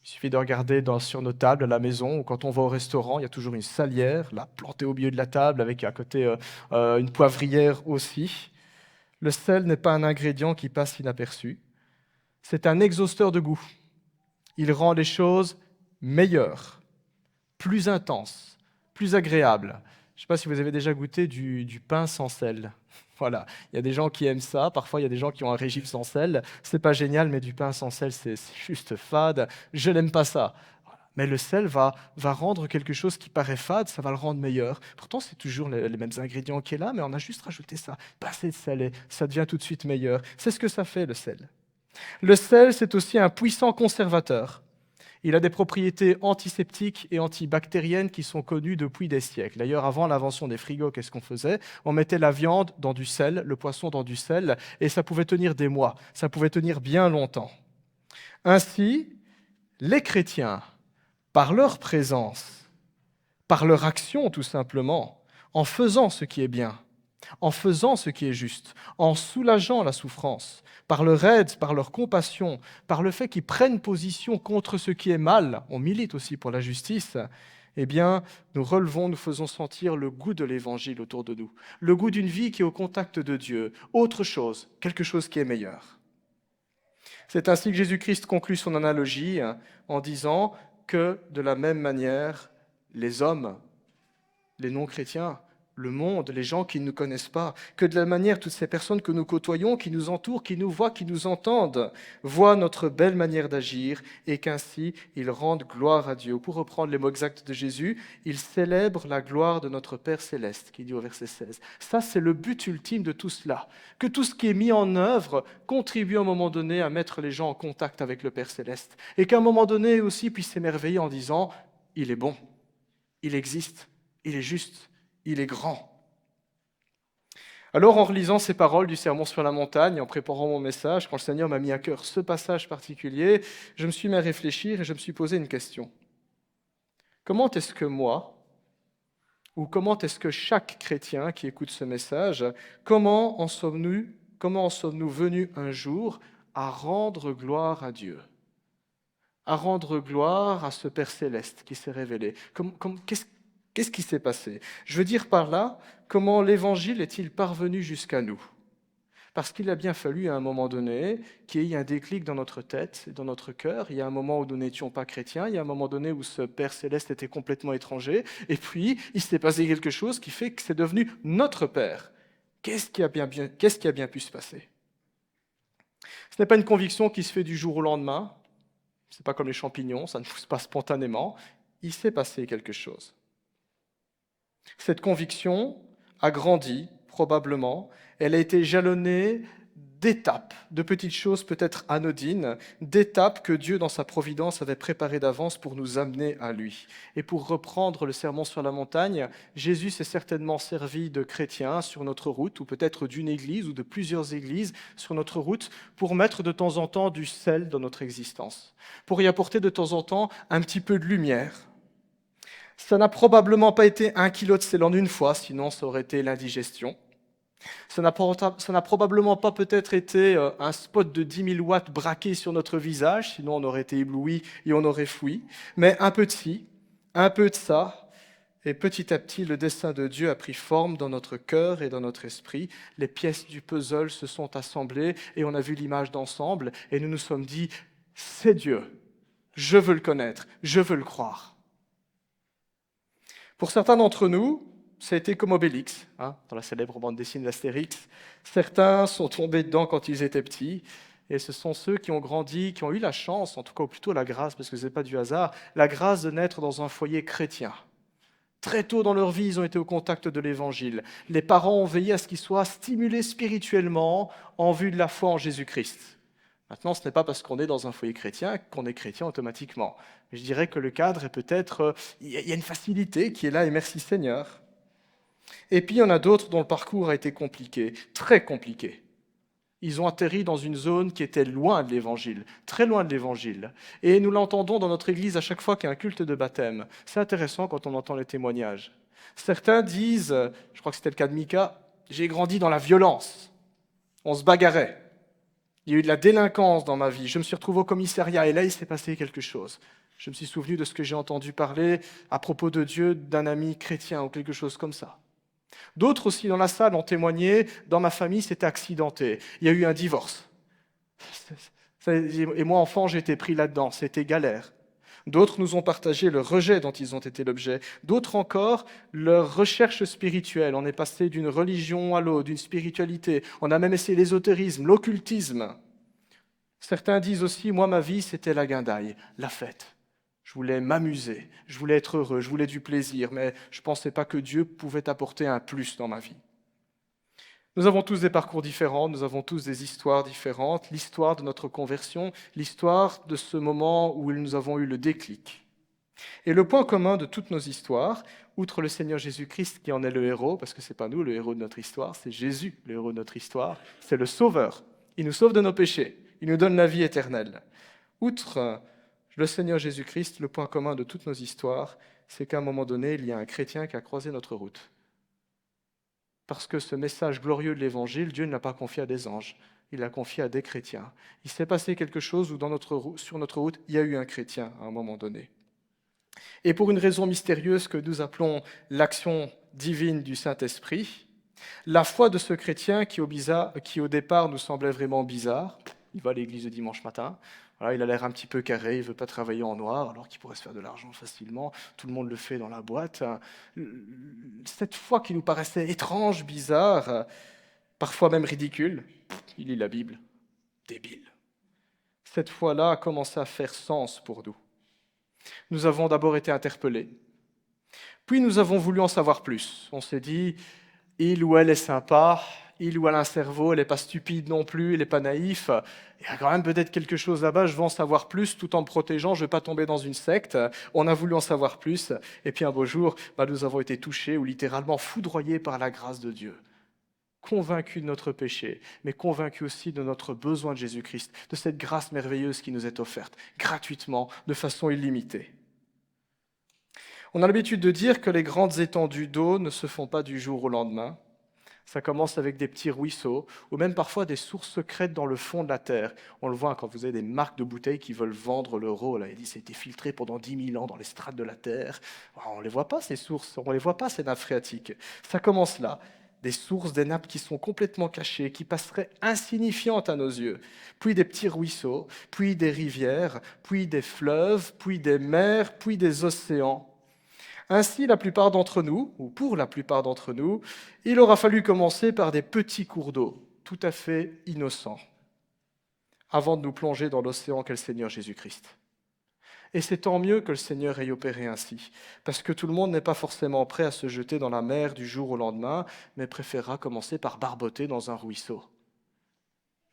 Il suffit de regarder sur nos tables à la maison ou quand on va au restaurant, il y a toujours une salière, là, plantée au milieu de la table, avec à côté une poivrière aussi. Le sel n'est pas un ingrédient qui passe inaperçu. C'est un exhausteur de goût. Il rend les choses meilleures, plus intenses, plus agréables. Je ne sais pas si vous avez déjà goûté du pain sans sel. Voilà, il y a des gens qui aiment ça, parfois il y a des gens qui ont un régime sans sel. C'est pas génial, mais du pain sans sel, c'est juste fade. Je n'aime pas ça. Voilà. Mais le sel va rendre quelque chose qui paraît fade, ça va le rendre meilleur. Pourtant, c'est toujours les mêmes ingrédients qui est là, mais on a juste rajouté ça. Passer de sel et ça devient tout de suite meilleur. C'est ce que ça fait, le sel. Le sel, c'est aussi un puissant conservateur. Il a des propriétés antiseptiques et antibactériennes qui sont connues depuis des siècles. D'ailleurs, avant l'invention des frigos, qu'est-ce qu'on faisait ? On mettait la viande dans du sel, le poisson dans du sel, et ça pouvait tenir des mois, ça pouvait tenir bien longtemps. Ainsi, les chrétiens, par leur présence, par leur action tout simplement, en faisant ce qui est bien, en faisant ce qui est juste, en soulageant la souffrance, par leur aide, par leur compassion, par le fait qu'ils prennent position contre ce qui est mal, on milite aussi pour la justice, eh bien, nous relevons, nous faisons sentir le goût de l'Évangile autour de nous, le goût d'une vie qui est au contact de Dieu, autre chose, quelque chose qui est meilleur. C'est ainsi que Jésus-Christ conclut son analogie en disant que, de la même manière, les hommes, les non-chrétiens, le monde, les gens qui ne nous connaissent pas, que de la manière, toutes ces personnes que nous côtoyons, qui nous entourent, qui nous voient, qui nous entendent, voient notre belle manière d'agir et qu'ainsi, ils rendent gloire à Dieu. Pour reprendre les mots exacts de Jésus, ils célèbrent la gloire de notre Père Céleste, qui dit au verset 16. Ça, c'est le but ultime de tout cela, que tout ce qui est mis en œuvre contribue à un moment donné à mettre les gens en contact avec le Père Céleste et qu'à un moment donné aussi puisse s'émerveiller en disant « Il est bon, il existe, il est juste ». Il est grand. Alors, en relisant ces paroles du Sermon sur la montagne, en préparant mon message, quand le Seigneur m'a mis à cœur ce passage particulier, je me suis mis à réfléchir et je me suis posé une question. Comment est-ce que moi, ou comment est-ce que chaque chrétien qui écoute ce message, comment en sommes-nous venus un jour à rendre gloire à Dieu ? À rendre gloire à ce Père Céleste qui s'est révélé. Qu'est-ce qui s'est passé ? Je veux dire par là, comment l'Évangile est-il parvenu jusqu'à nous ? Parce qu'il a bien fallu à un moment donné qu'il y ait un déclic dans notre tête, dans notre cœur. Il y a un moment où nous n'étions pas chrétiens, il y a un moment donné où ce Père Céleste était complètement étranger, et puis il s'est passé quelque chose qui fait que c'est devenu notre Père. Qu'est-ce qui a bien pu se passer ? Ce n'est pas une conviction qui se fait du jour au lendemain, ce n'est pas comme les champignons, ça ne pousse pas spontanément, il s'est passé quelque chose. Cette conviction a grandi, probablement. Elle a été jalonnée d'étapes, de petites choses peut-être anodines, d'étapes que Dieu, dans sa providence, avait préparées d'avance pour nous amener à lui. Et pour reprendre le sermon sur la montagne, Jésus s'est certainement servi de chrétiens sur notre route, ou peut-être d'une église ou de plusieurs églises sur notre route, pour mettre de temps en temps du sel dans notre existence, pour y apporter de temps en temps un petit peu de lumière. Ça n'a probablement pas été 1 kilo de sel en une fois, sinon ça aurait été l'indigestion. Ça n'a probablement pas peut-être été un spot de 10 000 watts braqué sur notre visage, sinon on aurait été ébloui et on aurait fui. Mais un peu de ci, un peu de ça, et petit à petit, le dessein de Dieu a pris forme dans notre cœur et dans notre esprit. Les pièces du puzzle se sont assemblées et on a vu l'image d'ensemble et nous nous sommes dit, c'est Dieu, je veux le connaître, je veux le croire. Pour certains d'entre nous, ça a été comme Obélix, dans la célèbre bande dessinée d'Astérix. Certains sont tombés dedans quand ils étaient petits, et ce sont ceux qui ont grandi, qui ont eu la chance, en tout cas ou plutôt la grâce, parce que ce n'est pas du hasard, la grâce de naître dans un foyer chrétien. Très tôt dans leur vie, ils ont été au contact de l'Évangile. Les parents ont veillé à ce qu'ils soient stimulés spirituellement en vue de la foi en Jésus-Christ. Maintenant, ce n'est pas parce qu'on est dans un foyer chrétien qu'on est chrétien automatiquement. Mais je dirais que le cadre est peut-être... Il y a une facilité qui est là, et merci Seigneur. Et puis, il y en a d'autres dont le parcours a été compliqué, très compliqué. Ils ont atterri dans une zone qui était loin de l'Évangile, très loin de l'Évangile. Et nous l'entendons dans notre Église à chaque fois qu'il y a un culte de baptême. C'est intéressant quand on entend les témoignages. Certains disent, je crois que c'était le cas de Mika, « J'ai grandi dans la violence. On se bagarrait. Il y a eu de la délinquance dans ma vie. Je me suis retrouvé au commissariat et là, il s'est passé quelque chose. Je me suis souvenu de ce que j'ai entendu parler à propos de Dieu d'un ami chrétien ou quelque chose comme ça. » D'autres aussi dans la salle ont témoigné, dans ma famille c'était accidenté, il y a eu un divorce. Et moi enfant j'ai été pris là-dedans, c'était galère. D'autres nous ont partagé le rejet dont ils ont été l'objet. D'autres encore, leur recherche spirituelle. On est passé d'une religion à l'autre, d'une spiritualité. On a même essayé l'ésotérisme, l'occultisme. Certains disent aussi, moi ma vie c'était la guindaille, la fête. Je voulais m'amuser, je voulais être heureux, je voulais du plaisir, mais je ne pensais pas que Dieu pouvait apporter un plus dans ma vie. Nous avons tous des parcours différents, nous avons tous des histoires différentes, l'histoire de notre conversion, l'histoire de ce moment où nous avons eu le déclic. Et le point commun de toutes nos histoires, outre le Seigneur Jésus-Christ qui en est le héros, parce que ce n'est pas nous le héros de notre histoire, c'est Jésus le héros de notre histoire, c'est le Sauveur. Il nous sauve de nos péchés, il nous donne la vie éternelle. Outre le Seigneur Jésus-Christ, le point commun de toutes nos histoires, c'est qu'à un moment donné, il y a un chrétien qui a croisé notre route. Parce que ce message glorieux de l'Évangile, Dieu ne l'a pas confié à des anges, il l'a confié à des chrétiens. Il s'est passé quelque chose où sur notre route, il y a eu un chrétien à un moment donné. Et pour une raison mystérieuse que nous appelons l'action divine du Saint-Esprit, la foi de ce chrétien qui au départ nous semblait vraiment bizarre, il va à l'église le dimanche matin, voilà, il a l'air un petit peu carré, il ne veut pas travailler en noir, alors qu'il pourrait se faire de l'argent facilement. Tout le monde le fait dans la boîte. Cette foi qui nous paraissait étrange, bizarre, parfois même ridicule, il lit la Bible, débile. Cette foi-là a commencé à faire sens pour nous. Nous avons d'abord été interpellés, puis nous avons voulu en savoir plus. On s'est dit, il ou elle est sympa, il ou elle a un cerveau, elle n'est pas stupide non plus, elle n'est pas naïf. Il y a quand même peut-être quelque chose là-bas, je veux en savoir plus tout en me protégeant, je ne veux pas tomber dans une secte. On a voulu en savoir plus, et puis un beau jour, nous avons été touchés ou littéralement foudroyés par la grâce de Dieu. Convaincus de notre péché, mais convaincus aussi de notre besoin de Jésus-Christ, de cette grâce merveilleuse qui nous est offerte, gratuitement, de façon illimitée. On a l'habitude de dire que les grandes étendues d'eau ne se font pas du jour au lendemain. Ça commence avec des petits ruisseaux, ou même parfois des sources secrètes dans le fond de la terre. On le voit quand vous avez des marques de bouteilles qui veulent vendre l'euro. Là, il dit ça a été filtré pendant 10 000 ans dans les strates de la terre. On ne les voit pas, ces sources, on ne les voit pas, ces nappes phréatiques. Ça commence là. Des sources, des nappes qui sont complètement cachées, qui passeraient insignifiantes à nos yeux. Puis des petits ruisseaux, puis des rivières, puis des fleuves, puis des mers, puis des océans. Ainsi, la plupart d'entre nous, ou pour la plupart d'entre nous, il aura fallu commencer par des petits cours d'eau, tout à fait innocents, avant de nous plonger dans l'océan qu'est le Seigneur Jésus-Christ. Et c'est tant mieux que le Seigneur ait opéré ainsi, parce que tout le monde n'est pas forcément prêt à se jeter dans la mer du jour au lendemain, mais préférera commencer par barboter dans un ruisseau.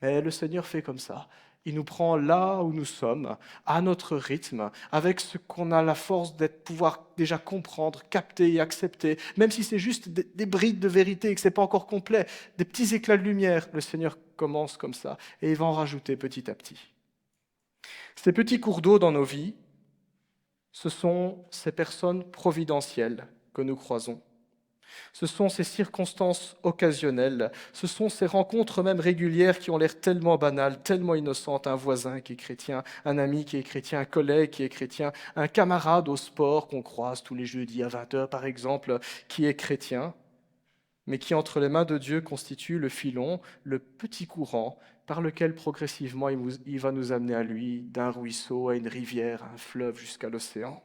Mais le Seigneur fait comme ça. Il nous prend là où nous sommes, à notre rythme, avec ce qu'on a la force d'être, pouvoir déjà comprendre, capter et accepter, même si c'est juste des brides de vérité et que ce n'est pas encore complet, des petits éclats de lumière. Le Seigneur commence comme ça et il va en rajouter petit à petit. Ces petits cours d'eau dans nos vies, ce sont ces personnes providentielles que nous croisons. Ce sont ces circonstances occasionnelles, ce sont ces rencontres même régulières qui ont l'air tellement banales, tellement innocentes. Un voisin qui est chrétien, un ami qui est chrétien, un collègue qui est chrétien, un camarade au sport qu'on croise tous les jeudis à 20h par exemple, qui est chrétien, mais qui entre les mains de Dieu constitue le filon, le petit courant par lequel progressivement il va nous amener à lui, d'un ruisseau à une rivière, à un fleuve jusqu'à l'océan.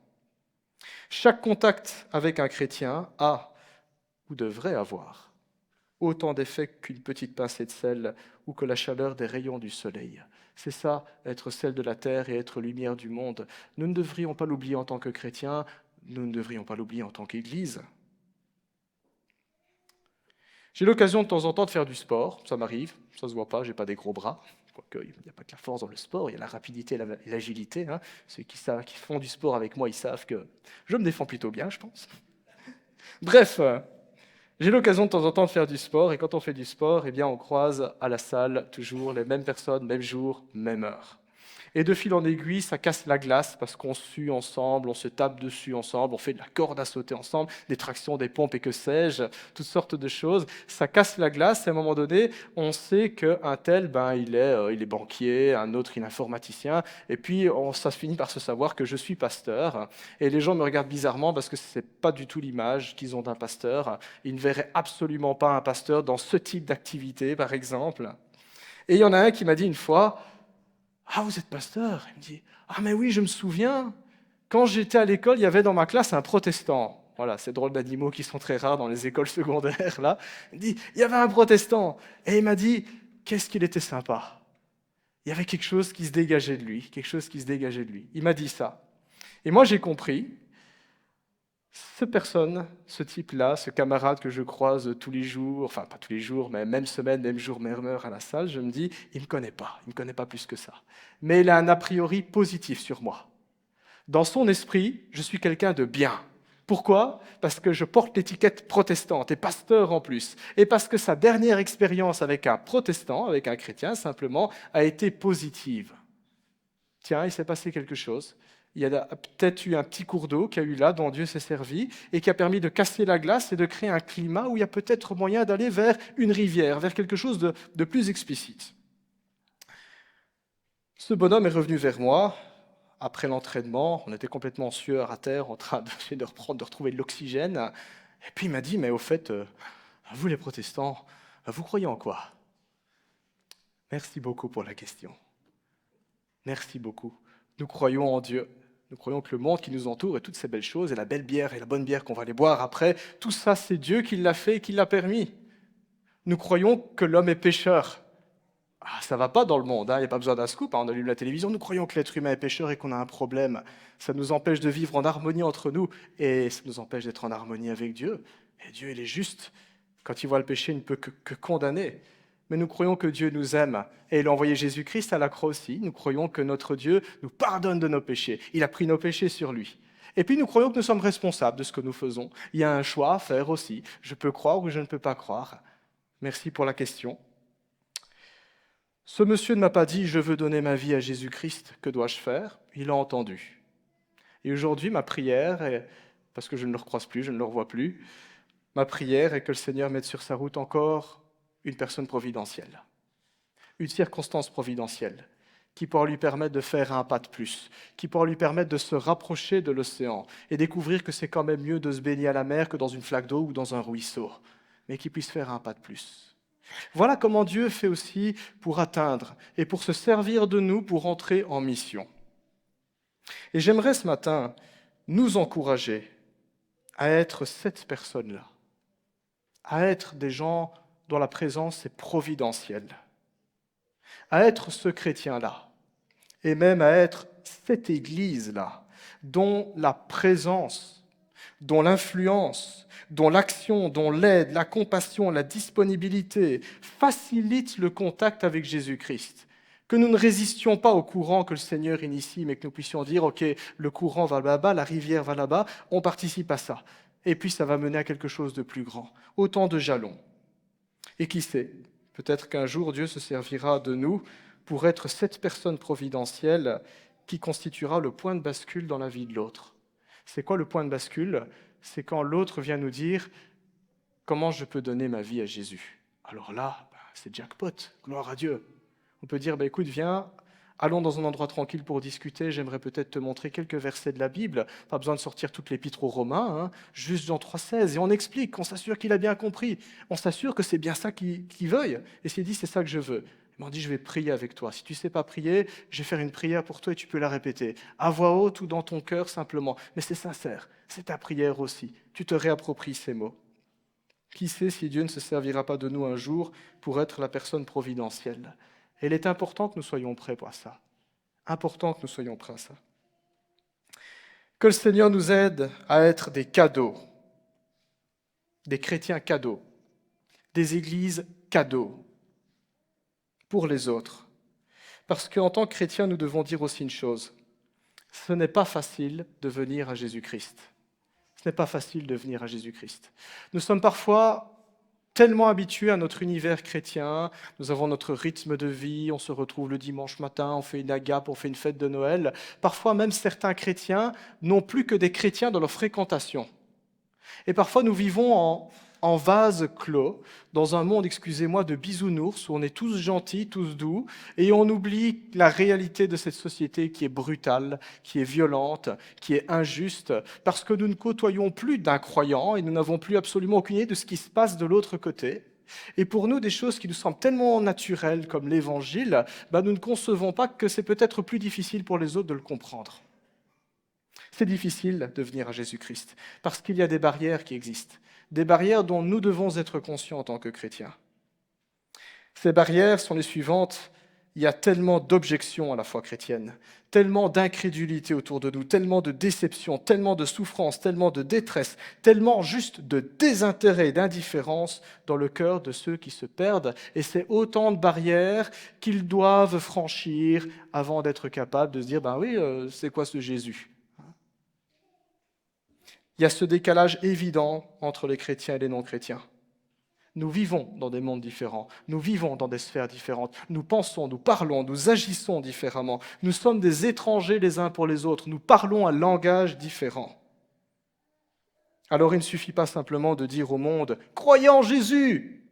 Chaque contact avec un chrétien a ou devrait avoir autant d'effet qu'une petite pincée de sel ou que la chaleur des rayons du soleil. C'est ça, être sel de la terre et être lumière du monde. Nous ne devrions pas l'oublier en tant que chrétiens, nous ne devrions pas l'oublier en tant qu'Église. J'ai l'occasion de temps en temps de faire du sport, ça m'arrive, ça ne se voit pas, je n'ai pas des gros bras, quoique il n'y a pas que la force dans le sport, il y a la rapidité et l'agilité. Ceux qui font du sport avec moi, ils savent que je me défends plutôt bien, je pense. Bref, j'ai l'occasion de temps en temps de faire du sport, et quand on fait du sport, eh bien, on croise à la salle toujours les mêmes personnes, même jour, même heure. Et de fil en aiguille, ça casse la glace parce qu'on sue ensemble, on se tape dessus ensemble, on fait de la corde à sauter ensemble, des tractions, des pompes et que sais-je, toutes sortes de choses. Ça casse la glace et à un moment donné, on sait qu'un tel, il est banquier, un autre, il est informaticien. Et puis, ça se finit par se savoir que je suis pasteur. Et les gens me regardent bizarrement parce que ce n'est pas du tout l'image qu'ils ont d'un pasteur. Ils ne verraient absolument pas un pasteur dans ce type d'activité, par exemple. Et il y en a un qui m'a dit une fois, « Ah, vous êtes pasteur ?» Il me dit, « Ah, mais oui, je me souviens, quand j'étais à l'école, il y avait dans ma classe un protestant. » Voilà, ces drôles d'animaux qui sont très rares dans les écoles secondaires, là. Il me dit, « Il y avait un protestant. » Et il m'a dit, « Qu'est-ce qu'il était sympa. » Il y avait quelque chose qui se dégageait de lui, Il m'a dit ça. Et moi, j'ai compris, ce type-là, ce camarade que je croise tous les jours, enfin pas tous les jours, mais même semaine, même jour, même heure à la salle, je me dis, il ne me connaît pas plus que ça. Mais il a un a priori positif sur moi. Dans son esprit, je suis quelqu'un de bien. Pourquoi ? Parce que je porte l'étiquette protestante et pasteur en plus. Et parce que sa dernière expérience avec un protestant, avec un chrétien simplement, a été positive. Tiens, il s'est passé quelque chose. Il y a peut-être eu un petit cours d'eau qui a eu là, dont Dieu s'est servi, et qui a permis de casser la glace et de créer un climat où il y a peut-être moyen d'aller vers une rivière, vers quelque chose de plus explicite. Ce bonhomme est revenu vers moi, après l'entraînement, on était complètement en sueur à terre, en train de retrouver de l'oxygène, et puis il m'a dit, mais au fait, vous les protestants, vous croyez en quoi ? Merci beaucoup pour la question. Merci beaucoup. Nous croyons en Dieu. Nous croyons que le monde qui nous entoure et toutes ces belles choses, et la belle bière et la bonne bière qu'on va aller boire après, tout ça, c'est Dieu qui l'a fait et qui l'a permis. Nous croyons que l'homme est pécheur. Ça ne va pas dans le monde, il n'y a pas besoin d'un scoop, on allume la télévision, nous croyons que l'être humain est pécheur et qu'on a un problème. Ça nous empêche de vivre en harmonie entre nous et ça nous empêche d'être en harmonie avec Dieu. Et Dieu, il est juste. Quand il voit le péché, il ne peut que condamner. Mais nous croyons que Dieu nous aime et il a envoyé Jésus-Christ à la croix aussi. Nous croyons que notre Dieu nous pardonne de nos péchés. Il a pris nos péchés sur lui. Et puis nous croyons que nous sommes responsables de ce que nous faisons. Il y a un choix à faire aussi. Je peux croire ou je ne peux pas croire. Merci pour la question. Ce monsieur ne m'a pas dit « je veux donner ma vie à Jésus-Christ, que dois-je faire ?» Il a entendu. Et aujourd'hui, ma prière, parce que je ne le recroise plus, je ne le revois plus, ma prière est que le Seigneur mette sur sa route encore une personne providentielle, une circonstance providentielle, qui pourra lui permettre de faire un pas de plus, qui pourra lui permettre de se rapprocher de l'océan et découvrir que c'est quand même mieux de se baigner à la mer que dans une flaque d'eau ou dans un ruisseau, mais qui puisse faire un pas de plus. Voilà comment Dieu fait aussi pour atteindre et pour se servir de nous pour entrer en mission. Et j'aimerais ce matin nous encourager à être cette personne-là, à être des gens dont la présence est providentielle, à être ce chrétien-là, et même à être cette Église-là, dont la présence, dont l'influence, dont l'action, dont l'aide, la compassion, la disponibilité facilitent le contact avec Jésus-Christ. Que nous ne résistions pas au courant que le Seigneur initie, mais que nous puissions dire, ok, le courant va là-bas, la rivière va là-bas, on participe à ça. Et puis ça va mener à quelque chose de plus grand. Autant de jalons. Et qui sait, peut-être qu'un jour Dieu se servira de nous pour être cette personne providentielle qui constituera le point de bascule dans la vie de l'autre. C'est quoi le point de bascule? C'est quand l'autre vient nous dire « Comment je peux donner ma vie à Jésus ?» Alors là, c'est jackpot, gloire à Dieu. On peut dire « Écoute, viens, allons dans un endroit tranquille pour discuter, j'aimerais peut-être te montrer quelques versets de la Bible. Pas besoin de sortir toute l'épître aux Romains, juste Jean 3,16, et on explique, on s'assure qu'il a bien compris, on s'assure que c'est bien ça qu'il veuille. Et s'il dit « C'est ça que je veux », il m'a dit, je vais prier avec toi. Si tu ne sais pas prier, je vais faire une prière pour toi et tu peux la répéter. À voix haute ou dans ton cœur simplement. Mais c'est sincère, c'est ta prière aussi. Tu te réappropries ces mots. Qui sait si Dieu ne se servira pas de nous un jour pour être la personne providentielle. Et il est important que nous soyons prêts à ça. Important que nous soyons prêts à ça. Que le Seigneur nous aide à être des cadeaux. Des chrétiens cadeaux. Des églises cadeaux. Pour les autres. Parce qu'en tant que chrétiens, nous devons dire aussi une chose. Ce n'est pas facile de venir à Jésus-Christ. Ce n'est pas facile de venir à Jésus-Christ. Nous sommes parfois tellement habitués à notre univers chrétien, nous avons notre rythme de vie, on se retrouve le dimanche matin, on fait une agape, on fait une fête de Noël. Parfois même certains chrétiens n'ont plus que des chrétiens dans leur fréquentation. Et parfois nous vivons en vase clos, dans un monde, excusez-moi, de bisounours, où on est tous gentils, tous doux, et on oublie la réalité de cette société qui est brutale, qui est violente, qui est injuste, parce que nous ne côtoyons plus d'incroyants et nous n'avons plus absolument aucune idée de ce qui se passe de l'autre côté. Et pour nous, des choses qui nous semblent tellement naturelles comme l'Évangile, nous ne concevons pas que c'est peut-être plus difficile pour les autres de le comprendre. C'est difficile de venir à Jésus-Christ, parce qu'il y a des barrières qui existent. Des barrières dont nous devons être conscients en tant que chrétiens. Ces barrières sont les suivantes. Il y a tellement d'objections à la foi chrétienne, tellement d'incrédulité autour de nous, tellement de déception, tellement de souffrance, tellement de détresse, tellement juste de désintérêt et d'indifférence dans le cœur de ceux qui se perdent. Et c'est autant de barrières qu'ils doivent franchir avant d'être capables de se dire « oui, c'est quoi ce Jésus ?» Il y a ce décalage évident entre les chrétiens et les non-chrétiens. Nous vivons dans des mondes différents, nous vivons dans des sphères différentes, nous pensons, nous parlons, nous agissons différemment, nous sommes des étrangers les uns pour les autres, nous parlons un langage différent. Alors il ne suffit pas simplement de dire au monde « Croyez en Jésus !»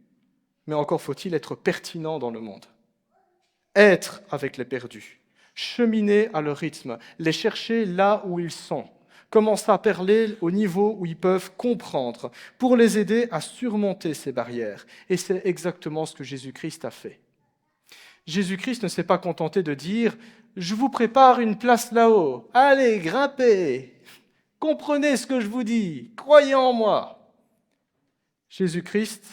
Mais encore faut-il être pertinent dans le monde. Être avec les perdus, cheminer à leur rythme, les chercher là où ils sont. Commencer à parler au niveau où ils peuvent comprendre, pour les aider à surmonter ces barrières. Et c'est exactement ce que Jésus-Christ a fait. Jésus-Christ ne s'est pas contenté de dire « Je vous prépare une place là-haut, allez, grimpez, comprenez ce que je vous dis, croyez en moi ». Jésus-Christ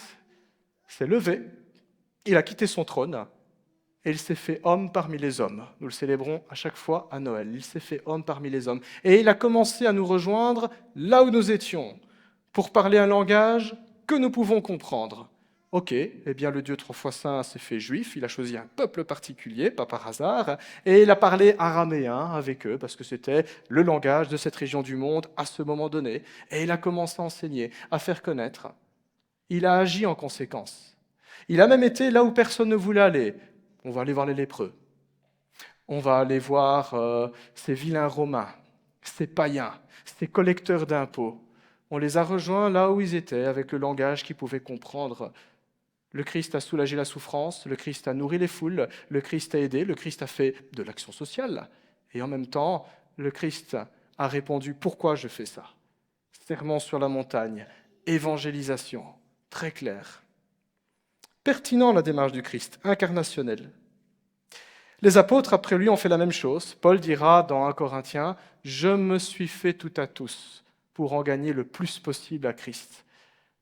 s'est levé, il a quitté son trône, et il s'est fait homme parmi les hommes. Nous le célébrons à chaque fois à Noël. Il s'est fait homme parmi les hommes. Et il a commencé à nous rejoindre là où nous étions, pour parler un langage que nous pouvons comprendre. Ok, eh bien le Dieu 3 fois saint s'est fait juif, il a choisi un peuple particulier, pas par hasard, et il a parlé araméen avec eux, parce que c'était le langage de cette région du monde à ce moment donné. Et il a commencé à enseigner, à faire connaître. Il a agi en conséquence. Il a même été là où personne ne voulait aller. On va aller voir les lépreux. On va aller voir ces vilains romains, ces païens, ces collecteurs d'impôts. On les a rejoints là où ils étaient, avec le langage qu'ils pouvaient comprendre. Le Christ a soulagé la souffrance, le Christ a nourri les foules, le Christ a aidé, le Christ a fait de l'action sociale. Et en même temps, le Christ a répondu « Pourquoi je fais ça ?» Sermon sur la montagne, évangélisation, très clair. Pertinent la démarche du Christ, incarnationnelle. Les apôtres, après lui, ont fait la même chose. Paul dira dans 1 Corinthiens « Je me suis fait tout à tous pour en gagner le plus possible à Christ. »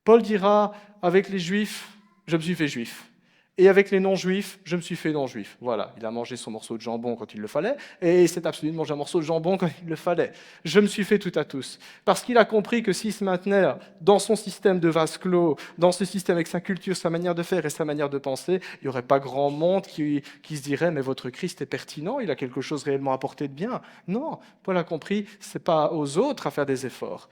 Paul dira avec les Juifs « Je me suis fait juif. » Et avec les non-juifs, je me suis fait non-juif. Voilà, il a mangé son morceau de jambon quand il le fallait, et c'est absolu de manger un morceau de jambon quand il le fallait. Je me suis fait tout à tous. Parce qu'il a compris que s'il se maintenait dans son système de vase clos, dans ce système avec sa culture, sa manière de faire et sa manière de penser, il n'y aurait pas grand monde qui se dirait « mais votre Christ est pertinent, il a quelque chose réellement à apporter de bien ». Non, Paul a compris, ce n'est pas aux autres à faire des efforts,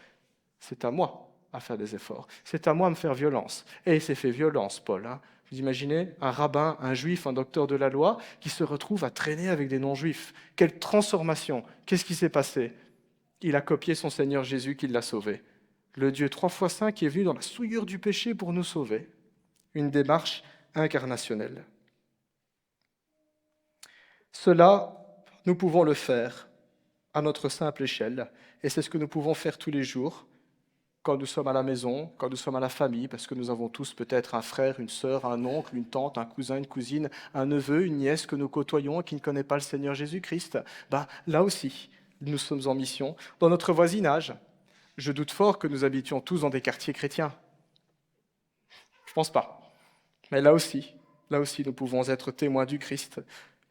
c'est à moi à faire des efforts. C'est à moi à me faire violence. Et il s'est fait violence, Paul. Vous imaginez un rabbin, un juif, un docteur de la loi qui se retrouve à traîner avec des non-juifs. Quelle transformation! Qu'est-ce qui s'est passé? Il a copié son Seigneur Jésus qui l'a sauvé. Le Dieu 3 fois saint qui est venu dans la souillure du péché pour nous sauver. Une démarche incarnationnelle. Cela, nous pouvons le faire à notre simple échelle. Et c'est ce que nous pouvons faire tous les jours quand nous sommes à la maison, quand nous sommes à la famille, parce que nous avons tous peut-être un frère, une sœur, un oncle, une tante, un cousin, une cousine, un neveu, une nièce que nous côtoyons et qui ne connaît pas le Seigneur Jésus-Christ. Là aussi, nous sommes en mission. Dans notre voisinage, je doute fort que nous habitions tous dans des quartiers chrétiens. Je ne pense pas. Mais là aussi, nous pouvons être témoins du Christ.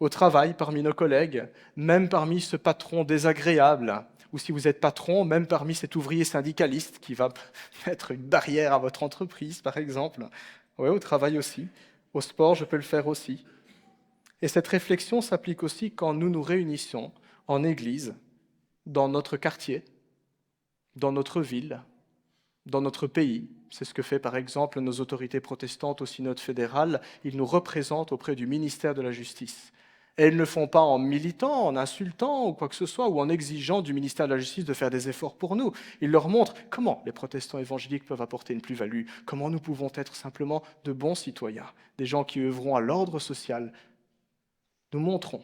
Au travail, parmi nos collègues, même parmi ce patron désagréable, ou si vous êtes patron, même parmi cet ouvrier syndicaliste qui va mettre une barrière à votre entreprise, par exemple. Oui, au travail aussi. Au sport, je peux le faire aussi. Et cette réflexion s'applique aussi quand nous nous réunissons en église, dans notre quartier, dans notre ville, dans notre pays. C'est ce que fait par exemple nos autorités protestantes au synode fédéral. Ils nous représentent auprès du ministère de la Justice. Et ils ne le font pas en militant, en insultant ou quoi que ce soit, ou en exigeant du ministère de la Justice de faire des efforts pour nous. Ils leur montrent comment les protestants évangéliques peuvent apporter une plus-value, comment nous pouvons être simplement de bons citoyens, des gens qui œuvront à l'ordre social. Nous montrons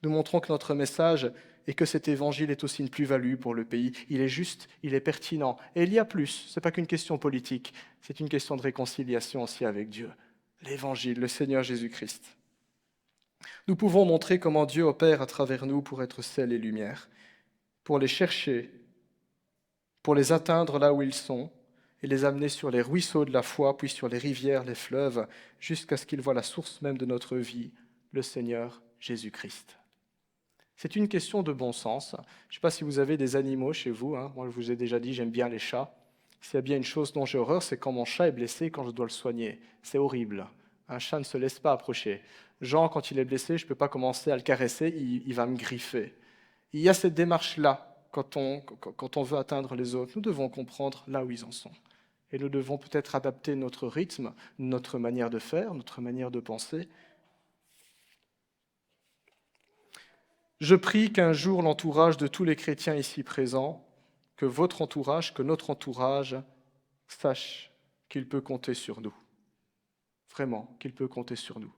que notre message et que cet évangile est aussi une plus-value pour le pays. Il est juste, il est pertinent. Et il y a plus, ce n'est pas qu'une question politique, c'est une question de réconciliation aussi avec Dieu. L'évangile, le Seigneur Jésus-Christ. Nous pouvons montrer comment Dieu opère à travers nous pour être sel et lumière, pour les chercher, pour les atteindre là où ils sont et les amener sur les ruisseaux de la foi, puis sur les rivières, les fleuves, jusqu'à ce qu'ils voient la source même de notre vie, le Seigneur Jésus-Christ. C'est une question de bon sens. Je ne sais pas si vous avez des animaux chez vous. Moi, je vous ai déjà dit, j'aime bien les chats. S'il y a bien une chose dont j'ai horreur, c'est quand mon chat est blessé et quand je dois le soigner. C'est horrible. Un chat ne se laisse pas approcher. Jean, quand il est blessé, je ne peux pas commencer à le caresser, il va me griffer. Il y a cette démarche-là, quand on veut atteindre les autres. Nous devons comprendre là où ils en sont. Et nous devons peut-être adapter notre rythme, notre manière de faire, notre manière de penser. Je prie qu'un jour l'entourage de tous les chrétiens ici présents, que votre entourage, que notre entourage, sache qu'il peut compter sur nous. Vraiment, qu'il peut compter sur nous.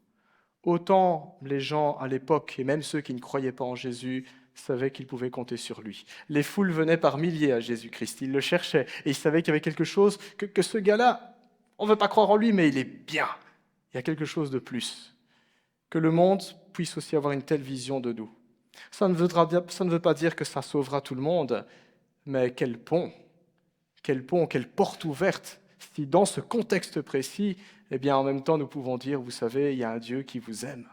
Autant les gens à l'époque, et même ceux qui ne croyaient pas en Jésus, savaient qu'ils pouvaient compter sur lui. Les foules venaient par milliers à Jésus-Christ, ils le cherchaient, et ils savaient qu'il y avait quelque chose, que ce gars-là, on ne veut pas croire en lui, mais il est bien. Il y a quelque chose de plus. Que le monde puisse aussi avoir une telle vision de nous. Ça ne veut pas dire que ça sauvera tout le monde, mais quel pont, quelle porte ouverte, si dans ce contexte précis, eh bien en même temps nous pouvons dire, vous savez, il y a un Dieu qui vous aime.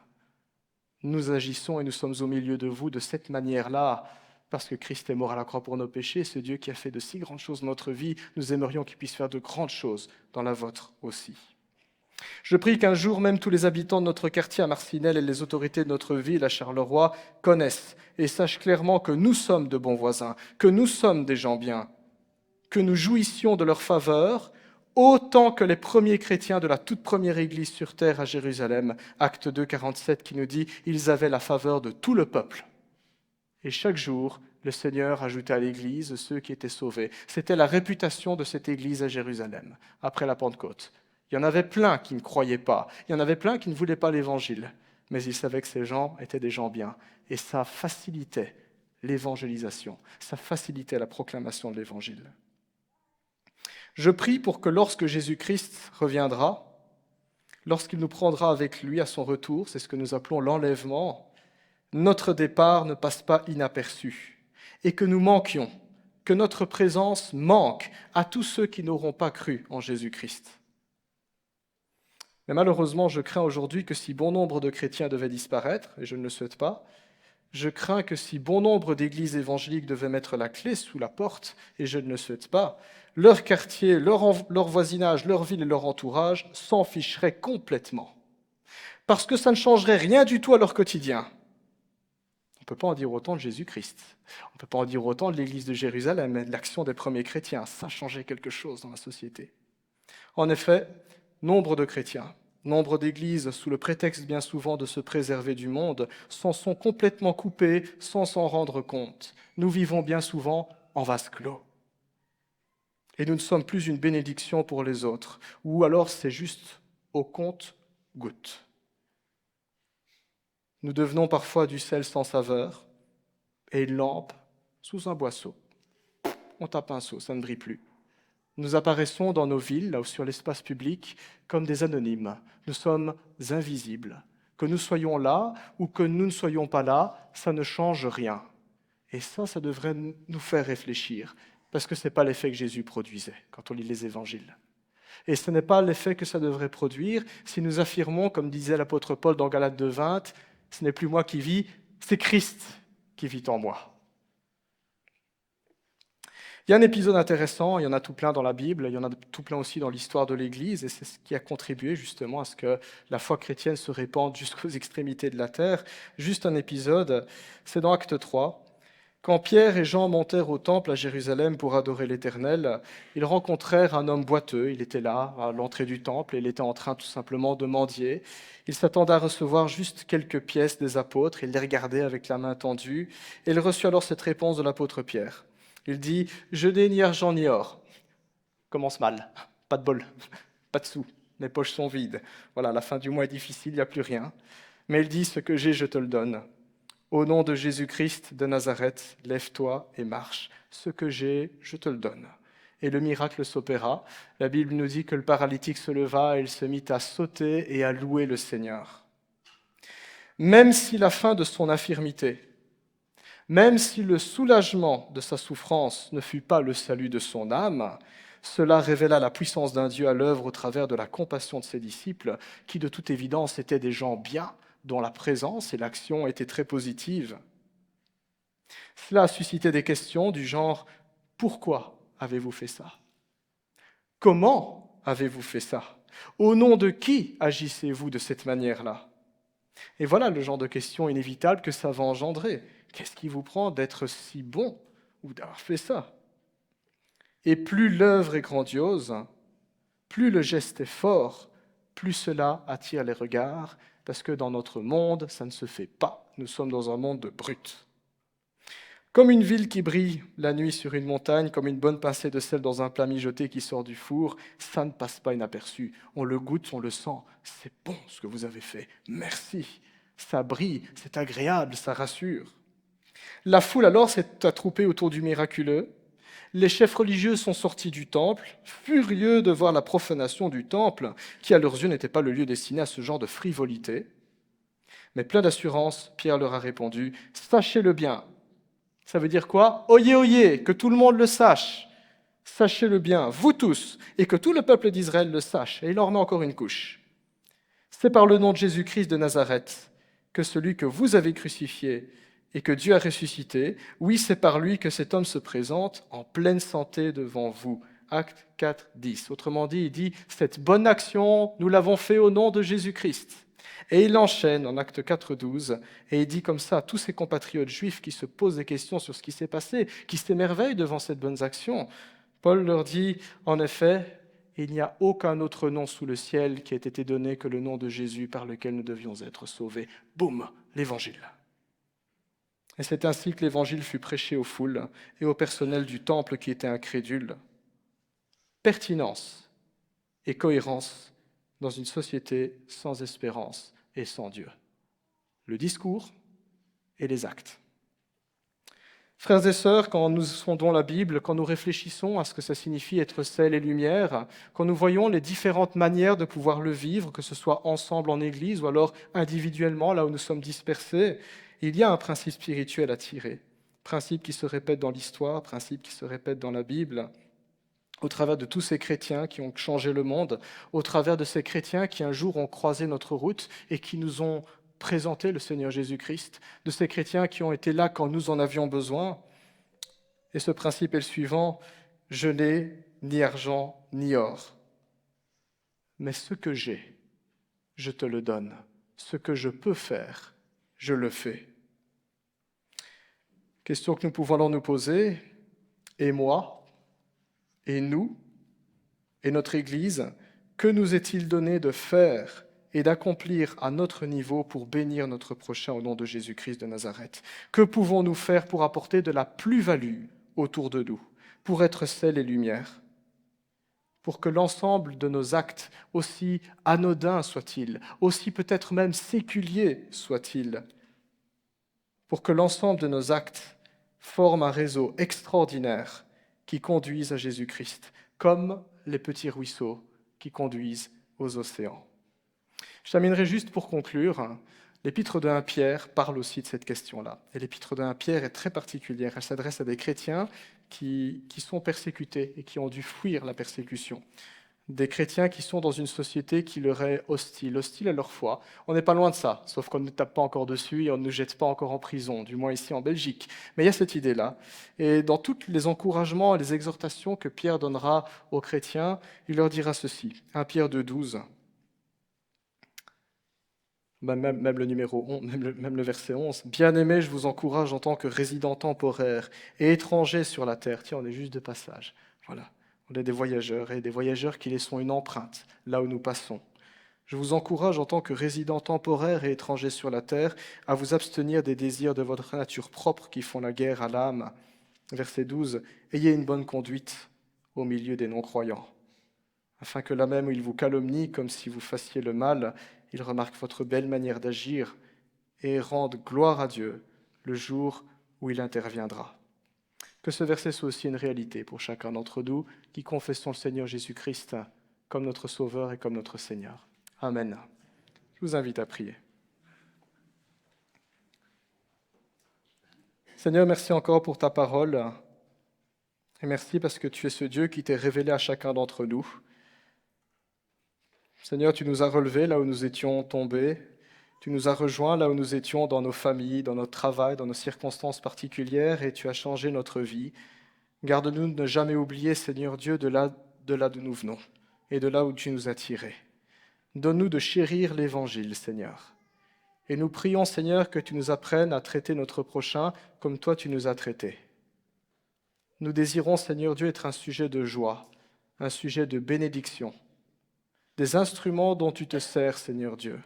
Nous agissons et nous sommes au milieu de vous de cette manière-là, parce que Christ est mort à la croix pour nos péchés, ce Dieu qui a fait de si grandes choses dans notre vie, nous aimerions qu'il puisse faire de grandes choses dans la vôtre aussi. Je prie qu'un jour même tous les habitants de notre quartier à Marcinelle et les autorités de notre ville à Charleroi connaissent et sachent clairement que nous sommes de bons voisins, que nous sommes des gens bien, que nous jouissions de leur faveur autant que les premiers chrétiens de la toute première église sur terre à Jérusalem, Acte 2, 47, qui nous dit « Ils avaient la faveur de tout le peuple ». Et chaque jour, le Seigneur ajoutait à l'église ceux qui étaient sauvés. C'était la réputation de cette église à Jérusalem, après la Pentecôte. Il y en avait plein qui ne croyaient pas, il y en avait plein qui ne voulaient pas l'évangile, mais ils savaient que ces gens étaient des gens bien. Et ça facilitait l'évangélisation, ça facilitait la proclamation de l'évangile. Je prie pour que lorsque Jésus-Christ reviendra, lorsqu'il nous prendra avec lui à son retour, c'est ce que nous appelons l'enlèvement, notre départ ne passe pas inaperçu et que nous manquions, que notre présence manque à tous ceux qui n'auront pas cru en Jésus-Christ. Mais malheureusement, je crains aujourd'hui que si bon nombre de chrétiens devaient disparaître, et je ne le souhaite pas, je crains que si bon nombre d'églises évangéliques devaient mettre la clé sous la porte, et je ne le souhaite pas, leur quartier, leur voisinage, leur ville et leur entourage s'en ficheraient complètement. Parce que ça ne changerait rien du tout à leur quotidien. On ne peut pas en dire autant de Jésus-Christ. On ne peut pas en dire autant de l'église de Jérusalem et de l'action des premiers chrétiens. Ça changeait quelque chose dans la société. En effet, nombre de chrétiens, nombre d'églises, sous le prétexte bien souvent de se préserver du monde, s'en sont complètement coupés sans s'en rendre compte. Nous vivons bien souvent en vase clos. Et nous ne sommes plus une bénédiction pour les autres, ou alors c'est juste au compte-gouttes. Nous devenons parfois du sel sans saveur et une lampe sous un boisseau. On tape un seau, ça ne brille plus. Nous apparaissons dans nos villes, là, sur l'espace public, comme des anonymes. Nous sommes invisibles. Que nous soyons là ou que nous ne soyons pas là, ça ne change rien. Et ça devrait nous faire réfléchir, parce que ce n'est pas l'effet que Jésus produisait quand on lit les évangiles. Et ce n'est pas l'effet que ça devrait produire si nous affirmons, comme disait l'apôtre Paul dans Galates 2:20, « Ce n'est plus moi qui vis, c'est Christ qui vit en moi ». Il y a un épisode intéressant, il y en a tout plein dans la Bible, il y en a tout plein aussi dans l'histoire de l'Église, et c'est ce qui a contribué justement à ce que la foi chrétienne se répande jusqu'aux extrémités de la terre. Juste un épisode, c'est dans Acte 3. Quand Pierre et Jean montèrent au temple à Jérusalem pour adorer l'Éternel, ils rencontrèrent un homme boiteux. Il était là, à l'entrée du temple, et il était en train tout simplement de mendier. Il s'attendait à recevoir juste quelques pièces des apôtres. Il les regardait avec la main tendue, et il reçut alors cette réponse de l'apôtre Pierre. Il dit « Je n'ai ni argent ni or ». Commence mal, pas de bol, pas de sous, mes poches sont vides. Voilà, la fin du mois est difficile, il n'y a plus rien. Mais il dit « Ce que j'ai, je te le donne. Au nom de Jésus-Christ de Nazareth, lève-toi et marche. Ce que j'ai, je te le donne. » Et le miracle s'opéra. La Bible nous dit que le paralytique se leva et il se mit à sauter et à louer le Seigneur. Même si la fin de son infirmité, même si le soulagement de sa souffrance ne fut pas le salut de son âme, cela révéla la puissance d'un Dieu à l'œuvre au travers de la compassion de ses disciples, qui de toute évidence étaient des gens bien, dont la présence et l'action étaient très positives. Cela a suscité des questions du genre « Pourquoi avez-vous fait ça ? Comment avez-vous fait ça ? Au nom de qui agissez-vous de cette manière-là ?» Et voilà le genre de questions inévitables que ça va engendrer. Qu'est-ce qui vous prend d'être si bon ou d'avoir fait ça ? Et plus l'œuvre est grandiose, plus le geste est fort, plus cela attire les regards, parce que dans notre monde, ça ne se fait pas. Nous sommes dans un monde de brutes. Comme une ville qui brille la nuit sur une montagne, comme une bonne pincée de sel dans un plat mijoté qui sort du four, ça ne passe pas inaperçu. On le goûte, on le sent. C'est bon ce que vous avez fait. Merci. Ça brille, c'est agréable, ça rassure. La foule alors s'est attroupée autour du miraculeux. Les chefs religieux sont sortis du temple, furieux de voir la profanation du temple, qui à leurs yeux n'était pas le lieu destiné à ce genre de frivolité. Mais plein d'assurance, Pierre leur a répondu « Sachez-le bien ». Ça veut dire quoi ? Oyez, oyez, que tout le monde le sache. Sachez-le bien, vous tous, et que tout le peuple d'Israël le sache. Et il en remet encore une couche. C'est par le nom de Jésus-Christ de Nazareth que celui que vous avez crucifié et que Dieu a ressuscité, oui, c'est par lui que cet homme se présente en pleine santé devant vous. Acte 4, 10. Autrement dit, il dit, cette bonne action, nous l'avons fait au nom de Jésus-Christ. Et il enchaîne en Acte 4, 12, et il dit comme ça à tous ses compatriotes juifs qui se posent des questions sur ce qui s'est passé, qui s'émerveillent devant cette bonne action. Paul leur dit, en effet, il n'y a aucun autre nom sous le ciel qui ait été donné que le nom de Jésus par lequel nous devions être sauvés. Boum, l'évangile. Et c'est ainsi que l'évangile fut prêché aux foules et au personnel du temple qui était incrédule. Pertinence et cohérence dans une société sans espérance et sans Dieu. Le discours et les actes. Frères et sœurs, quand nous sondons la Bible, quand nous réfléchissons à ce que ça signifie être sel et lumière, quand nous voyons les différentes manières de pouvoir le vivre, que ce soit ensemble en Église ou alors individuellement, là où nous sommes dispersés, il y a un principe spirituel à tirer, principe qui se répète dans l'histoire, principe qui se répète dans la Bible. au travers de tous ces chrétiens qui ont changé le monde, au travers de ces chrétiens qui un jour ont croisé notre route et qui nous ont présenté le Seigneur Jésus-Christ, de ces chrétiens qui ont été là quand nous en avions besoin. Et ce principe est le suivant: je n'ai ni argent ni or, mais ce que j'ai, je te le donne. Ce que je peux faire, je le fais. Question que nous pouvons alors nous poser: et moi, et nous, et notre Église, que nous est-il donné de faire et d'accomplir à notre niveau pour bénir notre prochain au nom de Jésus-Christ de Nazareth? Que pouvons-nous faire pour apporter de la plus-value autour de nous, pour être sel et lumière, pour que l'ensemble de nos actes, aussi anodins soient-ils, aussi peut-être même séculiers soient-ils, pour que l'ensemble de nos actes forment un réseau extraordinaire qui conduise à Jésus-Christ, comme les petits ruisseaux qui conduisent aux océans. Je terminerai juste pour conclure. L'épître de 1 Pierre parle aussi de cette question-là. Et l'épître de 1 Pierre est très particulière. Elle s'adresse à des chrétiens qui sont persécutés et qui ont dû fuir la persécution. Des chrétiens qui sont dans une société qui leur est hostile à leur foi. On n'est pas loin de ça, sauf qu'on ne tape pas encore dessus et on ne nous jette pas encore en prison, du moins ici en Belgique. Mais il y a cette idée-là. Et dans tous les encouragements et les exhortations que Pierre donnera aux chrétiens, il leur dira ceci. 1 Pierre 2,12. Même le numéro 11, même le verset 11. « Bien-aimés, je vous encourage en tant que résidents temporaires et étrangers sur la terre. » Tiens, on est juste de passage. Voilà. On est des voyageurs et des voyageurs qui laissons une empreinte là où nous passons. Je vous encourage en tant que résidents temporaires et étrangers sur la terre à vous abstenir des désirs de votre nature propre qui font la guerre à l'âme. Verset 12. « Ayez une bonne conduite au milieu des non-croyants, afin que là même où ils vous calomnient comme si vous fassiez le mal, ils remarquent votre belle manière d'agir et rendent gloire à Dieu le jour où il interviendra. » Que ce verset soit aussi une réalité pour chacun d'entre nous qui confessons le Seigneur Jésus-Christ comme notre Sauveur et comme notre Seigneur. Amen. Je vous invite à prier. Seigneur, merci encore pour ta parole. Et merci parce que tu es ce Dieu qui t'est révélé à chacun d'entre nous. Seigneur, tu nous as relevés là où nous étions tombés. Tu nous as rejoints là où nous étions dans nos familles, dans notre travail, dans nos circonstances particulières, et tu as changé notre vie. Garde-nous de ne jamais oublier, Seigneur Dieu, de là d'où nous venons et de là où tu nous as tirés. Donne-nous de chérir l'Évangile, Seigneur. Et nous prions, Seigneur, que tu nous apprennes à traiter notre prochain comme toi tu nous as traités. Nous désirons, Seigneur Dieu, être un sujet de joie, un sujet de bénédiction, des instruments dont tu te sers, Seigneur Dieu,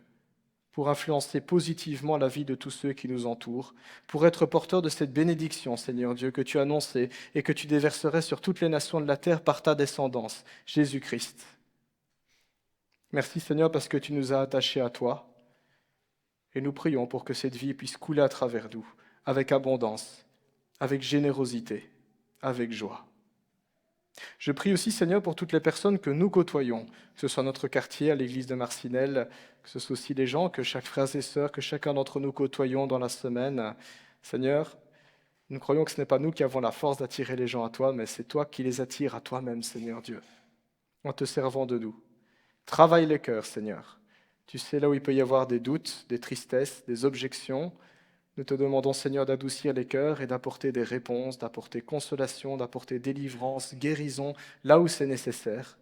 pour influencer positivement la vie de tous ceux qui nous entourent, pour être porteur de cette bénédiction, Seigneur Dieu, que tu as annoncée et que tu déverserais sur toutes les nations de la terre par ta descendance, Jésus-Christ. Merci, Seigneur, parce que tu nous as attachés à toi, et nous prions pour que cette vie puisse couler à travers nous, avec abondance, avec générosité, avec joie. Je prie aussi, Seigneur, pour toutes les personnes que nous côtoyons, que ce soit notre quartier, à l'église de Marcinelle, que ce soit aussi les gens que chaque frère et sœur, que chacun d'entre nous côtoyons dans la semaine. Seigneur, nous croyons que ce n'est pas nous qui avons la force d'attirer les gens à toi, mais c'est toi qui les attires à toi-même, Seigneur Dieu, en te servant de nous. Travaille les cœurs, Seigneur. Tu sais là où il peut y avoir des doutes, des tristesses, des objections. Nous te demandons, Seigneur, d'adoucir les cœurs et d'apporter des réponses, d'apporter consolation, d'apporter délivrance, guérison, là où c'est nécessaire,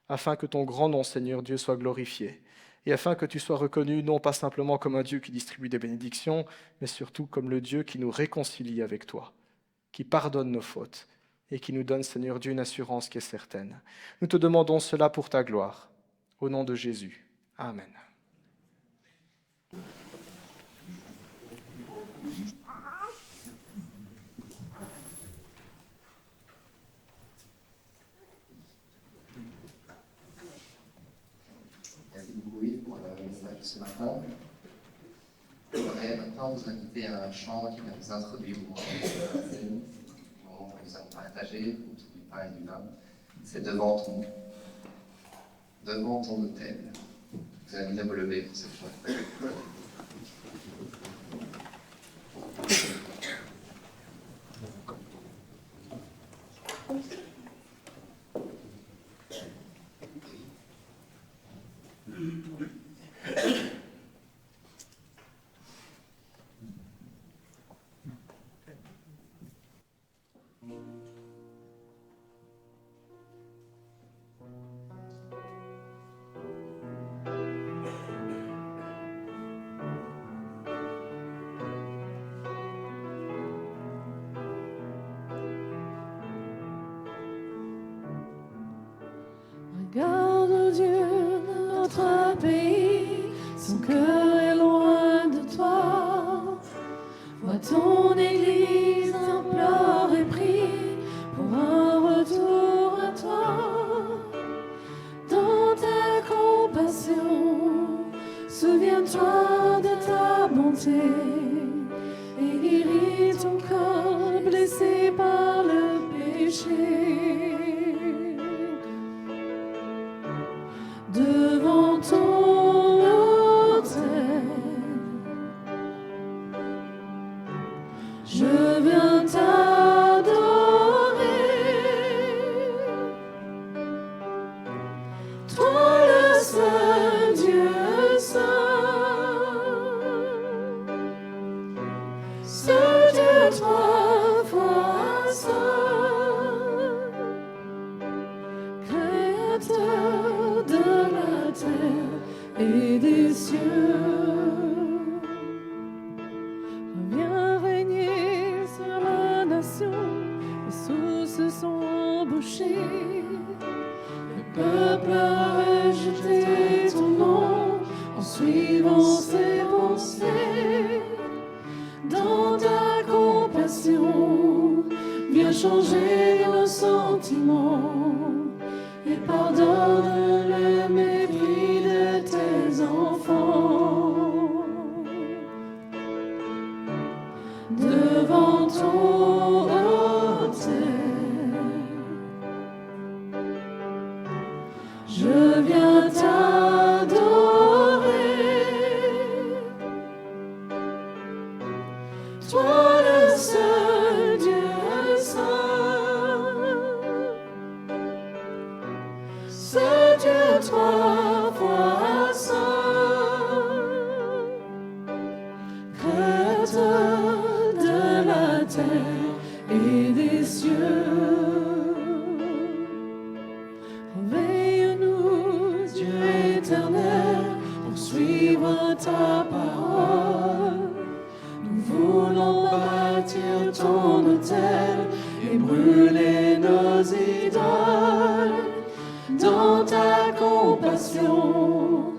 afin que ton grand nom, Seigneur Dieu, soit glorifié, et afin que tu sois reconnu non pas simplement comme un Dieu qui distribue des bénédictions, mais surtout comme le Dieu qui nous réconcilie avec toi, qui pardonne nos fautes, et qui nous donne, Seigneur Dieu, une assurance qui est certaine. Nous te demandons cela pour ta gloire, au nom de Jésus. Amen. Merci beaucoup, Yves, pour le message de ce matin. Je voudrais maintenant vous inviter à un chant qui va nous introduire au moment de la scène, au moment où nous allons partager autour du pain et du vin. C'est devant ton autel. Je vous invite à vous lever pour cette chose. Regarde, Dieu, notre pays, son cœur est loin de toi. Vois ton Église implore et prie pour un retour à toi. Dans ta compassion, souviens-toi de ta bonté et guéris ton corps blessé par le péché. Devant ton autel, je viens t'adorer. Toi le seul Dieu saint, seul Dieu trois fois saint, Créateur de la terre et des cieux. Reviens régner sur la nation, les sources sont embouchées. Le peuple a rejeté ton nom en suivant ses pensées. Dans ta compassion, viens changer nos sentiments et pardonne le mépris de tes enfants. Devant ton autel, je viens t'adorer. Toi le seul Dieu saint, seul Dieu trois fois saint, Créateur de la terre et des cieux. Réveille-nous, Dieu éternel, pour suivre ta parole. Nous voulons bâtir ton autel et brûler nos idoles. Dans ta compassion,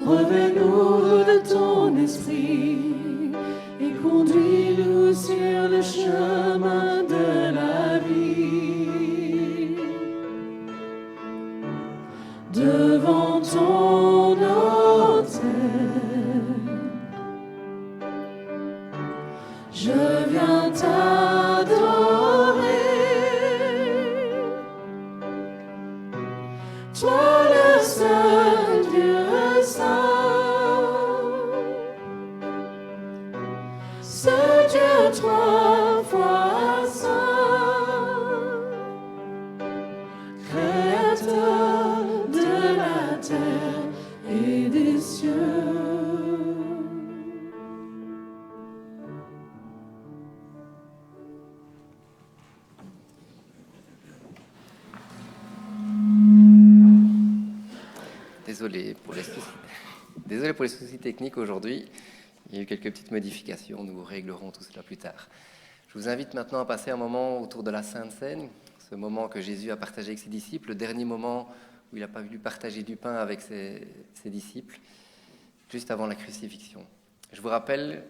revêt-nous de ton esprit et conduis-nous sur le chemin de la vie. Devant ton autel, je viens t'adorer. Toi le seul Dieu saint, seul Dieu trois fois saint, Créateur de la terre et des cieux. Désolé pour les soucis techniques aujourd'hui. Il y a eu quelques petites modifications. Nous réglerons tout cela plus tard. Je vous invite maintenant à passer un moment autour de la Sainte Seine, ce moment que Jésus a partagé avec ses disciples, le dernier moment où il n'a pas voulu partager du pain avec ses disciples, juste avant la crucifixion. Je vous rappelle,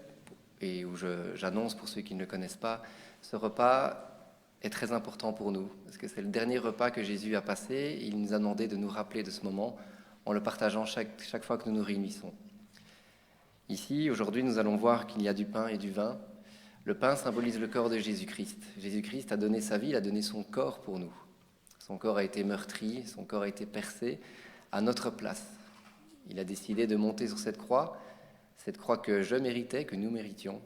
et où j'annonce pour ceux qui ne le connaissent pas, ce repas est très important pour nous, parce que c'est le dernier repas que Jésus a passé, et il nous a demandé de nous rappeler de ce moment en le partageant chaque fois que nous nous réunissons. Ici, aujourd'hui, nous allons voir qu'il y a du pain et du vin. Le pain symbolise le corps de Jésus-Christ. Jésus-Christ a donné sa vie, il a donné son corps pour nous. Son corps a été meurtri, son corps a été percé à notre place. Il a décidé de monter sur cette croix que je méritais, que nous méritions,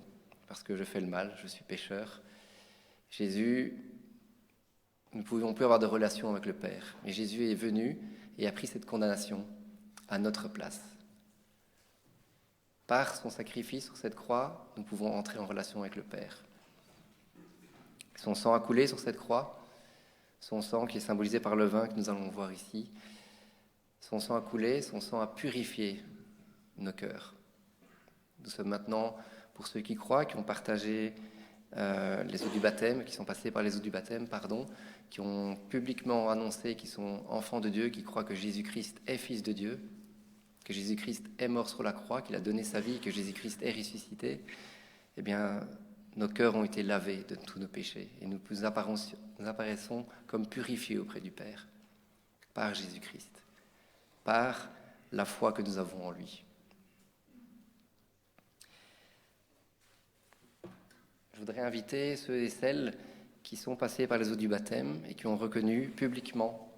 parce que je fais le mal, je suis pécheur. Jésus, nous ne pouvions plus avoir de relation avec le Père. Mais Jésus est venu et a pris cette condamnation à notre place. Par son sacrifice sur cette croix, nous pouvons entrer en relation avec le Père. Son sang a coulé sur cette croix, son sang qui est symbolisé par le vin que nous allons voir ici. Son sang a coulé, son sang a purifié nos cœurs. Nous sommes maintenant, pour ceux qui croient, qui ont partagé les eaux du baptême, qui sont passés par les eaux du baptême, pardon, qui ont publiquement annoncé qu'ils sont enfants de Dieu, qui croient que Jésus-Christ est fils de Dieu, que Jésus-Christ est mort sur la croix, qu'il a donné sa vie, que Jésus-Christ est ressuscité, eh bien, nos cœurs ont été lavés de tous nos péchés et nous apparaissons comme purifiés auprès du Père par Jésus-Christ, par la foi que nous avons en lui. Je voudrais inviter ceux et celles qui sont passés par les eaux du baptême et qui ont reconnu publiquement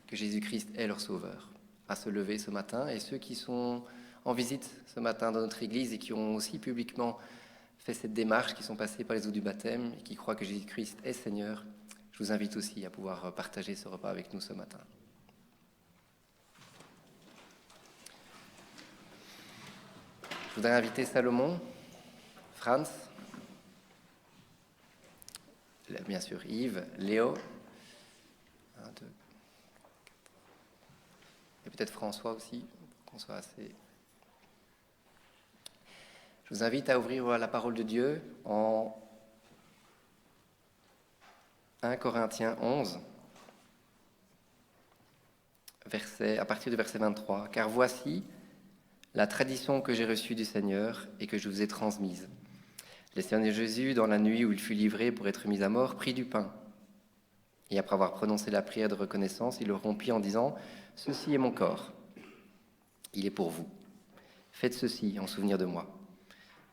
que Jésus-Christ est leur sauveur, à se lever ce matin, et ceux qui sont en visite ce matin dans notre église et qui ont aussi publiquement fait cette démarche, qui sont passés par les eaux du baptême et qui croient que Jésus-Christ est Seigneur, je vous invite aussi à pouvoir partager ce repas avec nous ce matin. Je voudrais inviter Salomon, Franz, bien sûr Yves, Léo, et peut-être François aussi, pour qu'on soit assez... Je vous invite à ouvrir la parole de Dieu en 1 Corinthiens 11, à partir du verset 23. « Car voici la tradition que j'ai reçue du Seigneur et que je vous ai transmise. Le Seigneur Jésus, dans la nuit où il fut livré pour être mis à mort, prit du pain. Et après avoir prononcé la prière de reconnaissance, il le rompit en disant « Ceci est mon corps. Il est pour vous. Faites ceci en souvenir de moi. »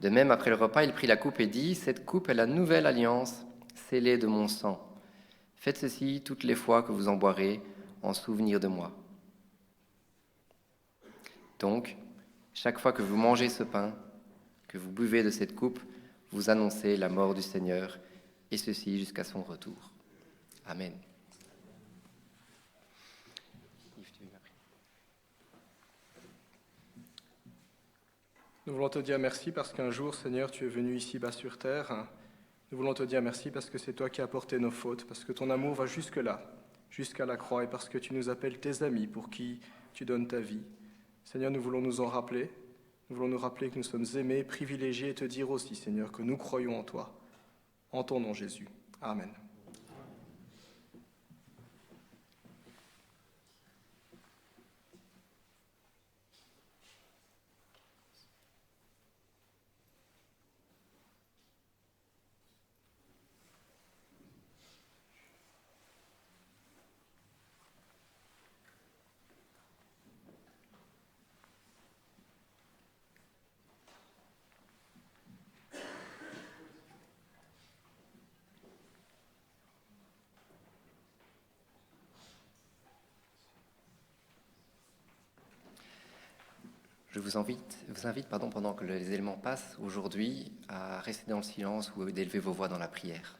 De même, après le repas, il prit la coupe et dit « Cette coupe est la nouvelle alliance, scellée de mon sang. Faites ceci toutes les fois que vous en boirez, en souvenir de moi. » Donc, chaque fois que vous mangez ce pain, que vous buvez de cette coupe, vous annoncez la mort du Seigneur, et ceci jusqu'à son retour. Amen. Nous voulons te dire merci parce qu'un jour, Seigneur, tu es venu ici-bas sur terre. Nous voulons te dire merci parce que c'est toi qui as porté nos fautes, parce que ton amour va jusque-là, jusqu'à la croix, et parce que tu nous appelles tes amis pour qui tu donnes ta vie. Seigneur, nous voulons nous en rappeler. Nous voulons nous rappeler que nous sommes aimés, privilégiés, et te dire aussi, Seigneur, que nous croyons en toi. En ton nom, Jésus. Amen. Je vous invite pendant que les éléments passent aujourd'hui, à rester dans le silence ou d'élever vos voix dans la prière.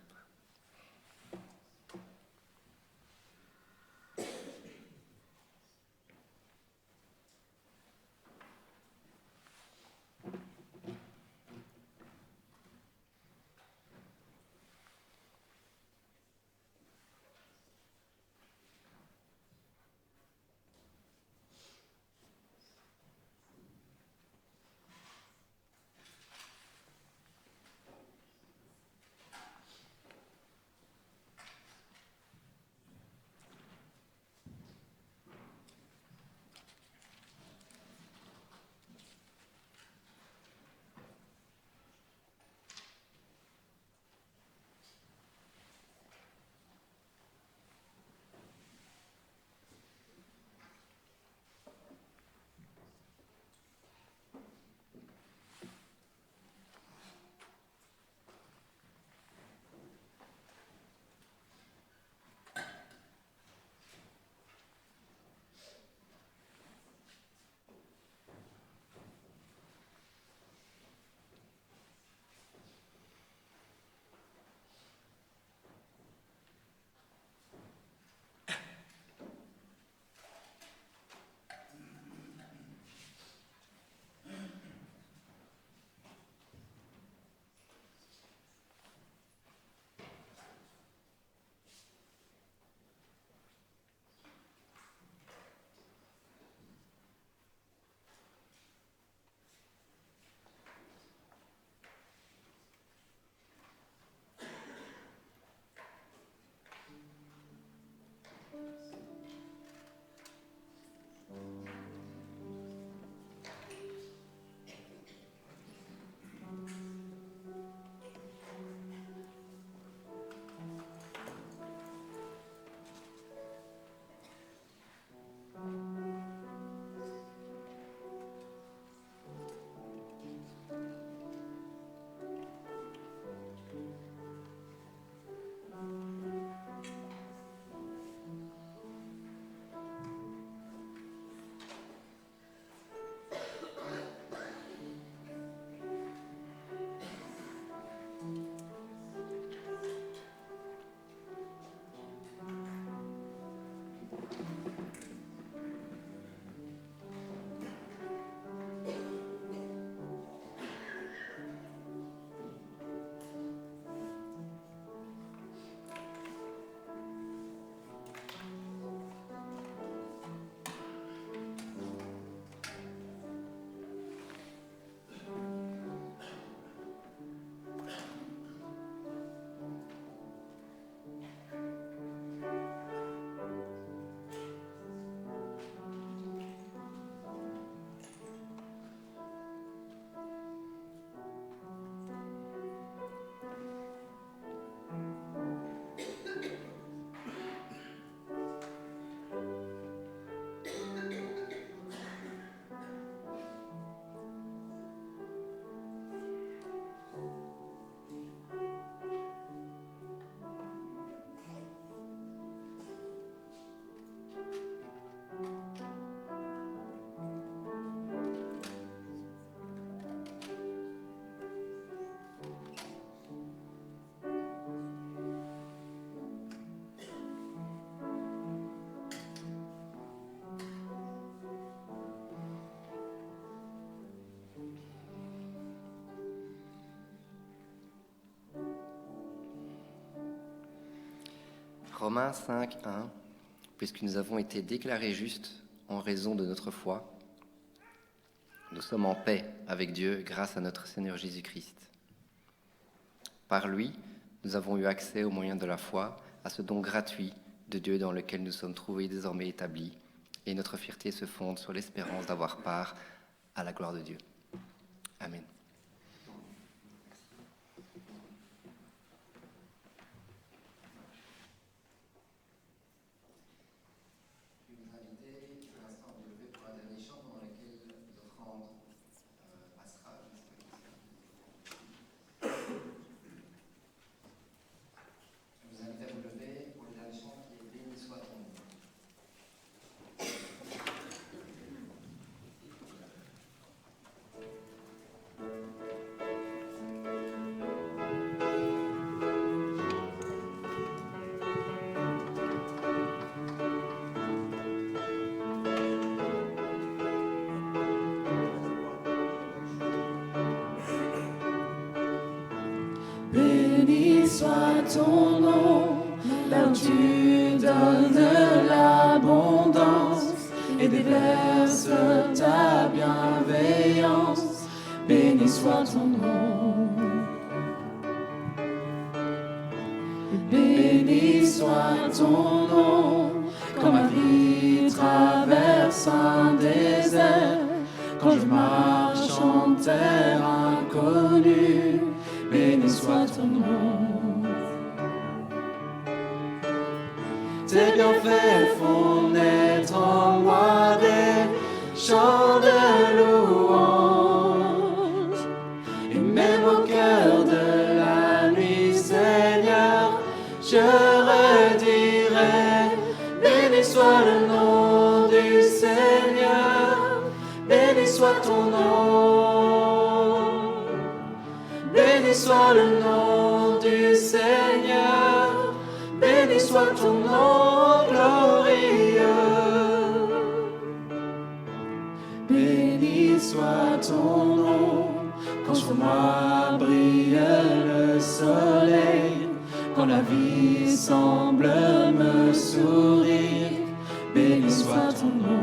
Romains 5, 1, puisque nous avons été déclarés justes en raison de notre foi, nous sommes en paix avec Dieu grâce à notre Seigneur Jésus-Christ. Par lui, nous avons eu accès au moyen de la foi à ce don gratuit de Dieu dans lequel nous sommes trouvés désormais établis, et notre fierté se fonde sur l'espérance d'avoir part à la gloire de Dieu. Amen. Je vais vous inviter à l'instant à vous lever pour un dernier chant dans lequel l'offrande passera. Je vous invite à vous lever pour le dernier chant qui est Béni soit ton nom. Béni soit ton nom, là où tu donnes l'abondance et déverses ta bienveillance. Béni soit ton nom. Béni soit ton nom, quand ma vie traverse un désert, quand je marche en terre inconnue. Béni soit ton nom. Tes bienfaits font naître en moi des chants de louange. Et même au cœur de la nuit, Seigneur, je redirai: béni soit le nom du Seigneur, béni soit ton nom. Béni soit le nom du Seigneur, béni soit ton nom glorieux. Béni soit ton nom, quand sur moi brille le soleil, quand la vie semble me sourire. Béni soit ton nom.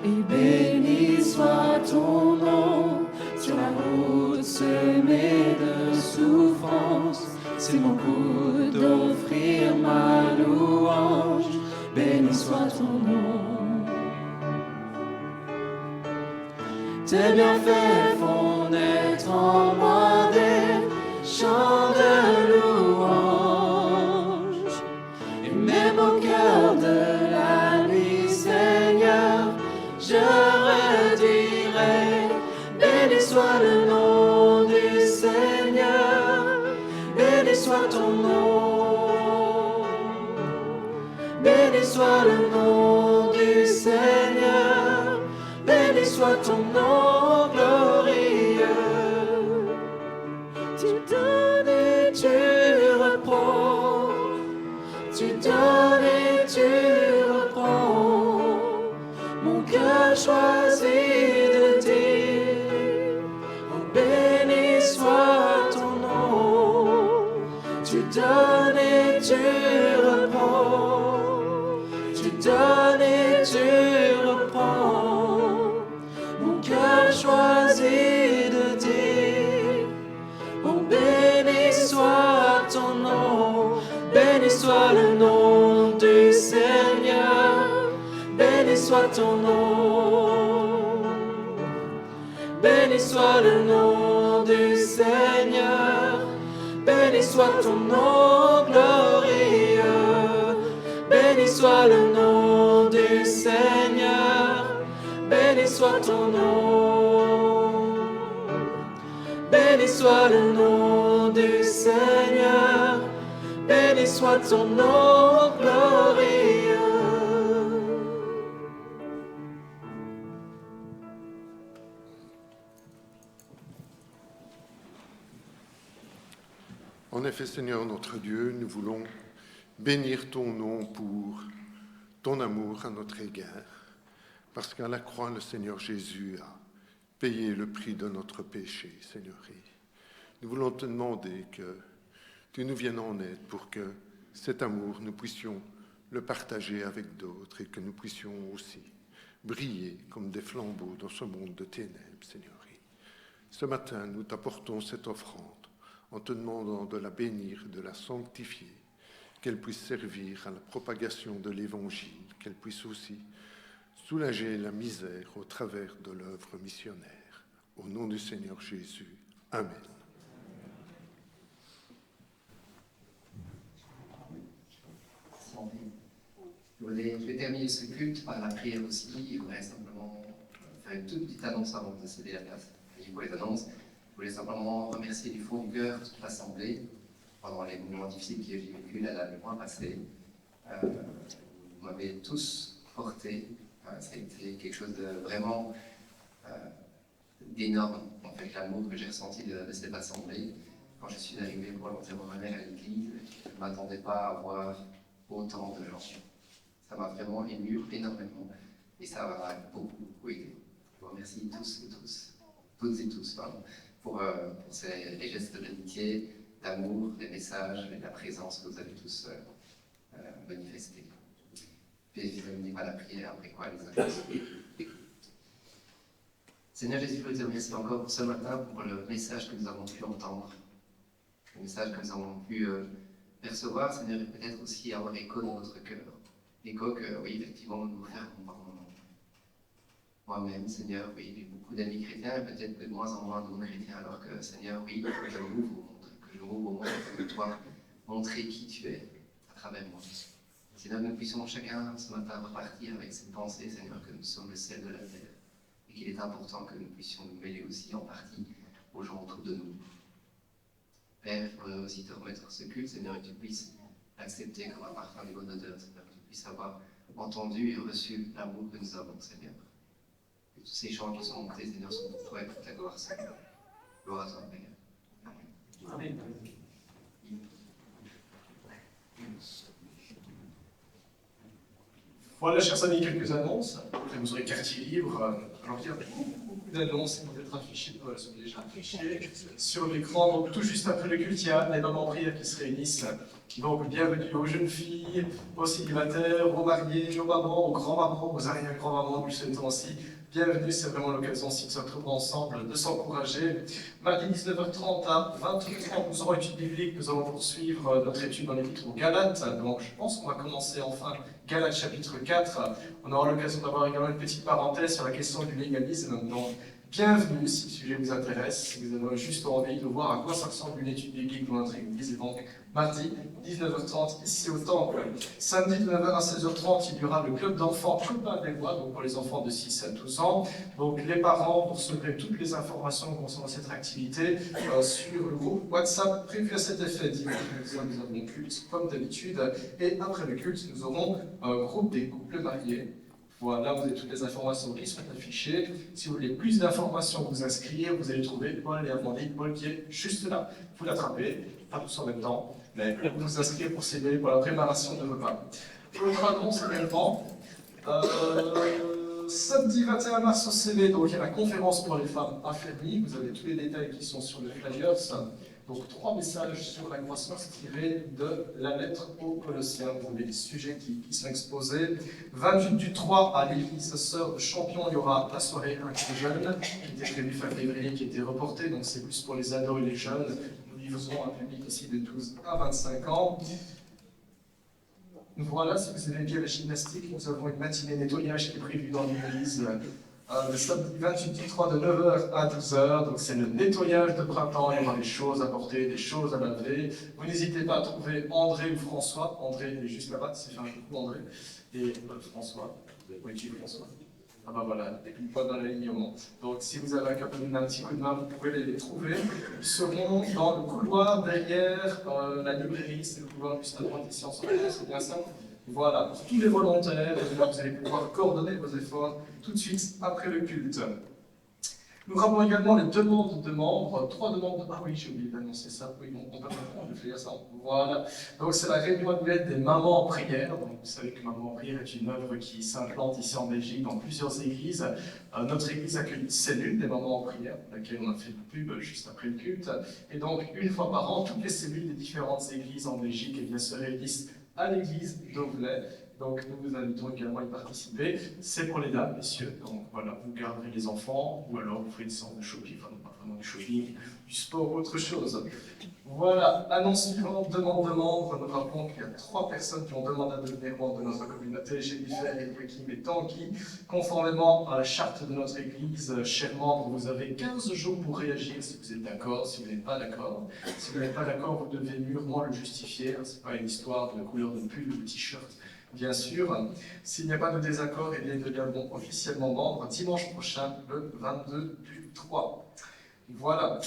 Et béni soit ton nom, sur la route semée de souffrance. C'est mon coup d'offrir ma louange. Béni soit ton nom. Tes bienfaits font naître en moi des chants de louange. Et même au cœur de la nuit, Seigneur, je redirai: béni soit le nom du Seigneur, béni soit ton nom. Béni soit le nom du Seigneur, béni soit ton nom glorieux. Tu donnes et tu reprends, tu donnes et tu reprends. Mon cœur choisit de dire: oh, béni soit ton nom. Tu donnes et tu reprends, tu donnes et tu reprends. Mon cœur choisit de dire: oh, béni soit ton nom. Béni soit le nom du Seigneur, béni soit ton nom. Béni soit le nom du Seigneur, béni soit ton nom glorieux. Béni soit le nom du Seigneur, béni soit ton nom. Béni soit le nom du Seigneur, béni soit ton nom glorieux. En effet, Seigneur notre Dieu, nous voulons bénir ton nom pour ton amour à notre égard, parce qu'à la croix, le Seigneur Jésus a payé le prix de notre péché, Seigneur. Et nous voulons te demander que tu nous viennes en aide pour que cet amour, nous puissions le partager avec d'autres et que nous puissions aussi briller comme des flambeaux dans ce monde de ténèbres, Seigneur. Et ce matin, nous t'apportons cette offrande en te demandant de la bénir, de la sanctifier, qu'elle puisse servir à la propagation de l'Évangile, qu'elle puisse aussi soulager la misère au travers de l'œuvre missionnaire. Au nom du Seigneur Jésus. Amen. Je vais terminer ce culte par la prière aussi. Il voudrais simplement faire une toute petite annonce avant de céder la place. Et pour les annonces, je voulais simplement remercier du fond du cœur toute l'Assemblée pendant les moments difficiles que j'ai vécu le mois passé. Vous m'avez tous porté. Ça a été quelque chose de vraiment d'énorme, en fait, l'amour que j'ai ressenti de cette Assemblée. Quand je suis arrivé pour l'enterrement de ma mère à l'église, je ne m'attendais pas à voir autant de gens. Ça m'a vraiment ému énormément et ça m'a beaucoup aidé. Je vous remercie toutes et tous, pour les gestes d'amitié, d'amour, des messages et de la présence que vous avez tous manifestés. Puis je n'oublie pas la prière, après quoi les annonces. Seigneur Jésus, je veux te remercier encore pour ce matin, pour le message que nous avons pu entendre, le message que nous avons pu percevoir, Seigneur, et peut-être aussi avoir écho dans notre cœur. Écho que, oui, effectivement, nous faire comprendre. Moi-même, Seigneur, oui, j'ai beaucoup d'amis chrétiens, et peut-être de moins en moins de non-chrétiens, alors que, Seigneur, oui, que je m'ouvre au monde, que toi, montrer qui tu es à travers moi. Seigneur, que nous puissions chacun ce matin repartir avec cette pensée, Seigneur, que nous sommes le sel de la terre, et qu'il est important que nous puissions nous mêler aussi en partie aux gens autour de nous. Père, je voudrais aussi te remettre ce culte, Seigneur, et que tu puisses l'accepter comme un parfum de bonne odeur, Seigneur, que tu puisses avoir entendu et reçu l'amour que nous avons, Seigneur. Que tous ces chants qui sont montés, Seigneur, sont pour toi et pour ta gloire, Seigneur. Gloire à toi, Père. Amen. Voilà, chers amis, quelques annonces. Après, vous aurez quartier libre. Alors, il y a beaucoup d'annonces qui vont être affichées. Elles sont déjà affichées sur l'écran. Donc, tout juste après le culte, il y a les moments en prière qui se réunissent. Donc, bienvenue aux jeunes filles, aux célibataires, aux mariés, aux mamans, aux grands-mamans, aux arrière-grands-mamans, nous souhaitons aussi. Bienvenue, c'est vraiment l'occasion aussi de se retrouver ensemble, de s'encourager. Mardi 19h30 à 20h30, nous aurons étude biblique, nous allons poursuivre notre étude dans l'épître aux Galates. Donc je pense qu'on va commencer enfin Galates chapitre 4. On aura l'occasion d'avoir également une petite parenthèse sur la question du légalisme. Donc bienvenue si le sujet vous intéresse, si vous avez juste envie de voir à quoi ça ressemble une étude biblique dans notre église. Et donc mardi 19h30 ici au temple. Samedi de 9h à 16h30, il y aura le club d'enfants Copains des Bois, donc pour les enfants de 6 à 12 ans. Donc les parents, vous recevrez toutes les informations concernant cette activité sur le groupe WhatsApp prévu à cet effet. Dimanche, nous avons le culte comme d'habitude. Et après le culte, nous aurons un groupe des couples mariés. Voilà, vous avez toutes les informations qui sont affichées. Si vous voulez plus d'informations, vous inscrire, vous allez trouver Paul et Amandine. Paul qui est juste là. Vous l'attrapez, pas tous en même temps, mais vous vous inscrire pour s'aider pour la préparation de repas. Autre annonce également. Samedi 21 mars au CV, donc il y a la conférence pour les femmes affermies. Vous avez tous les détails qui sont sur le flyers. Donc 3 messages sur la croissance tirés de la lettre aux Colossiens. Vous avez des sujets qui sont exposés. 28 du 3 à l'église Sœur de Champion, il y aura la soirée avec les jeunes qui était prévue fin février, qui était reportée. Donc c'est plus pour les ados et les jeunes. Nous livrerons un public aussi de 12 à 25 ans. Voilà, si vous aimez bien la gymnastique, nous avons une matinée nettoyage qui est prévue dans l'église. Le samedi 28 du 3 de 9h à 12h, donc c'est le nettoyage de printemps, il y aura des choses à porter, des choses à laver. Vous n'hésitez pas à trouver André ou François. André est juste là-bas, c'est fait un coucou André. Et François, oui tu es François. Ah ben voilà, une fois dans l'alignement. Donc si vous avez un petit coup de main, vous pouvez les trouver. Ils seront dans le couloir derrière la librairie, c'est le couloir juste à droite ici en sortant, c'est bien ça. Voilà, pour tous les volontaires, vous allez pouvoir coordonner vos efforts tout de suite après le culte. Nous avons également les demandes de membres, 3 demandes. Ah oui, j'ai oublié d'annoncer ça. Oui, on peut faire ça. Voilà. Donc, c'est la réunion annuelle des mamans en prière. Donc, vous savez que Maman en prière est une œuvre qui s'implante ici en Belgique dans plusieurs églises. Notre église accueille une cellule des mamans en prière, pour laquelle on a fait une pub juste après le culte. Et donc, une fois par an, toutes les cellules des différentes églises en Belgique se réunissent à l'église d'Auvelais. Donc, nous vous invitons également à y participer. C'est pour les dames, messieurs. Donc, voilà, vous garderez les enfants, ou alors vous ferez une sorte de shopping, enfin, pas vraiment du shopping, du sport ou autre chose. Voilà, annonce suivante, demande de membres. Nous rappelons qu'il y a 3 personnes qui ont demandé à devenir membres de notre communauté, Jennifer, Eliakim et Tanguy. Conformément à la charte de notre église, chers membres, vous avez 15 jours pour réagir si vous êtes d'accord, si vous n'êtes pas d'accord. Si vous n'êtes pas d'accord, vous devez mûrement le justifier. Ce n'est pas une histoire de couleur de pull ou de t-shirt. Bien sûr, s'il n'y a pas de désaccord, eh bien, ils deviendront officiellement membres dimanche prochain, le 22 du 3. Voilà.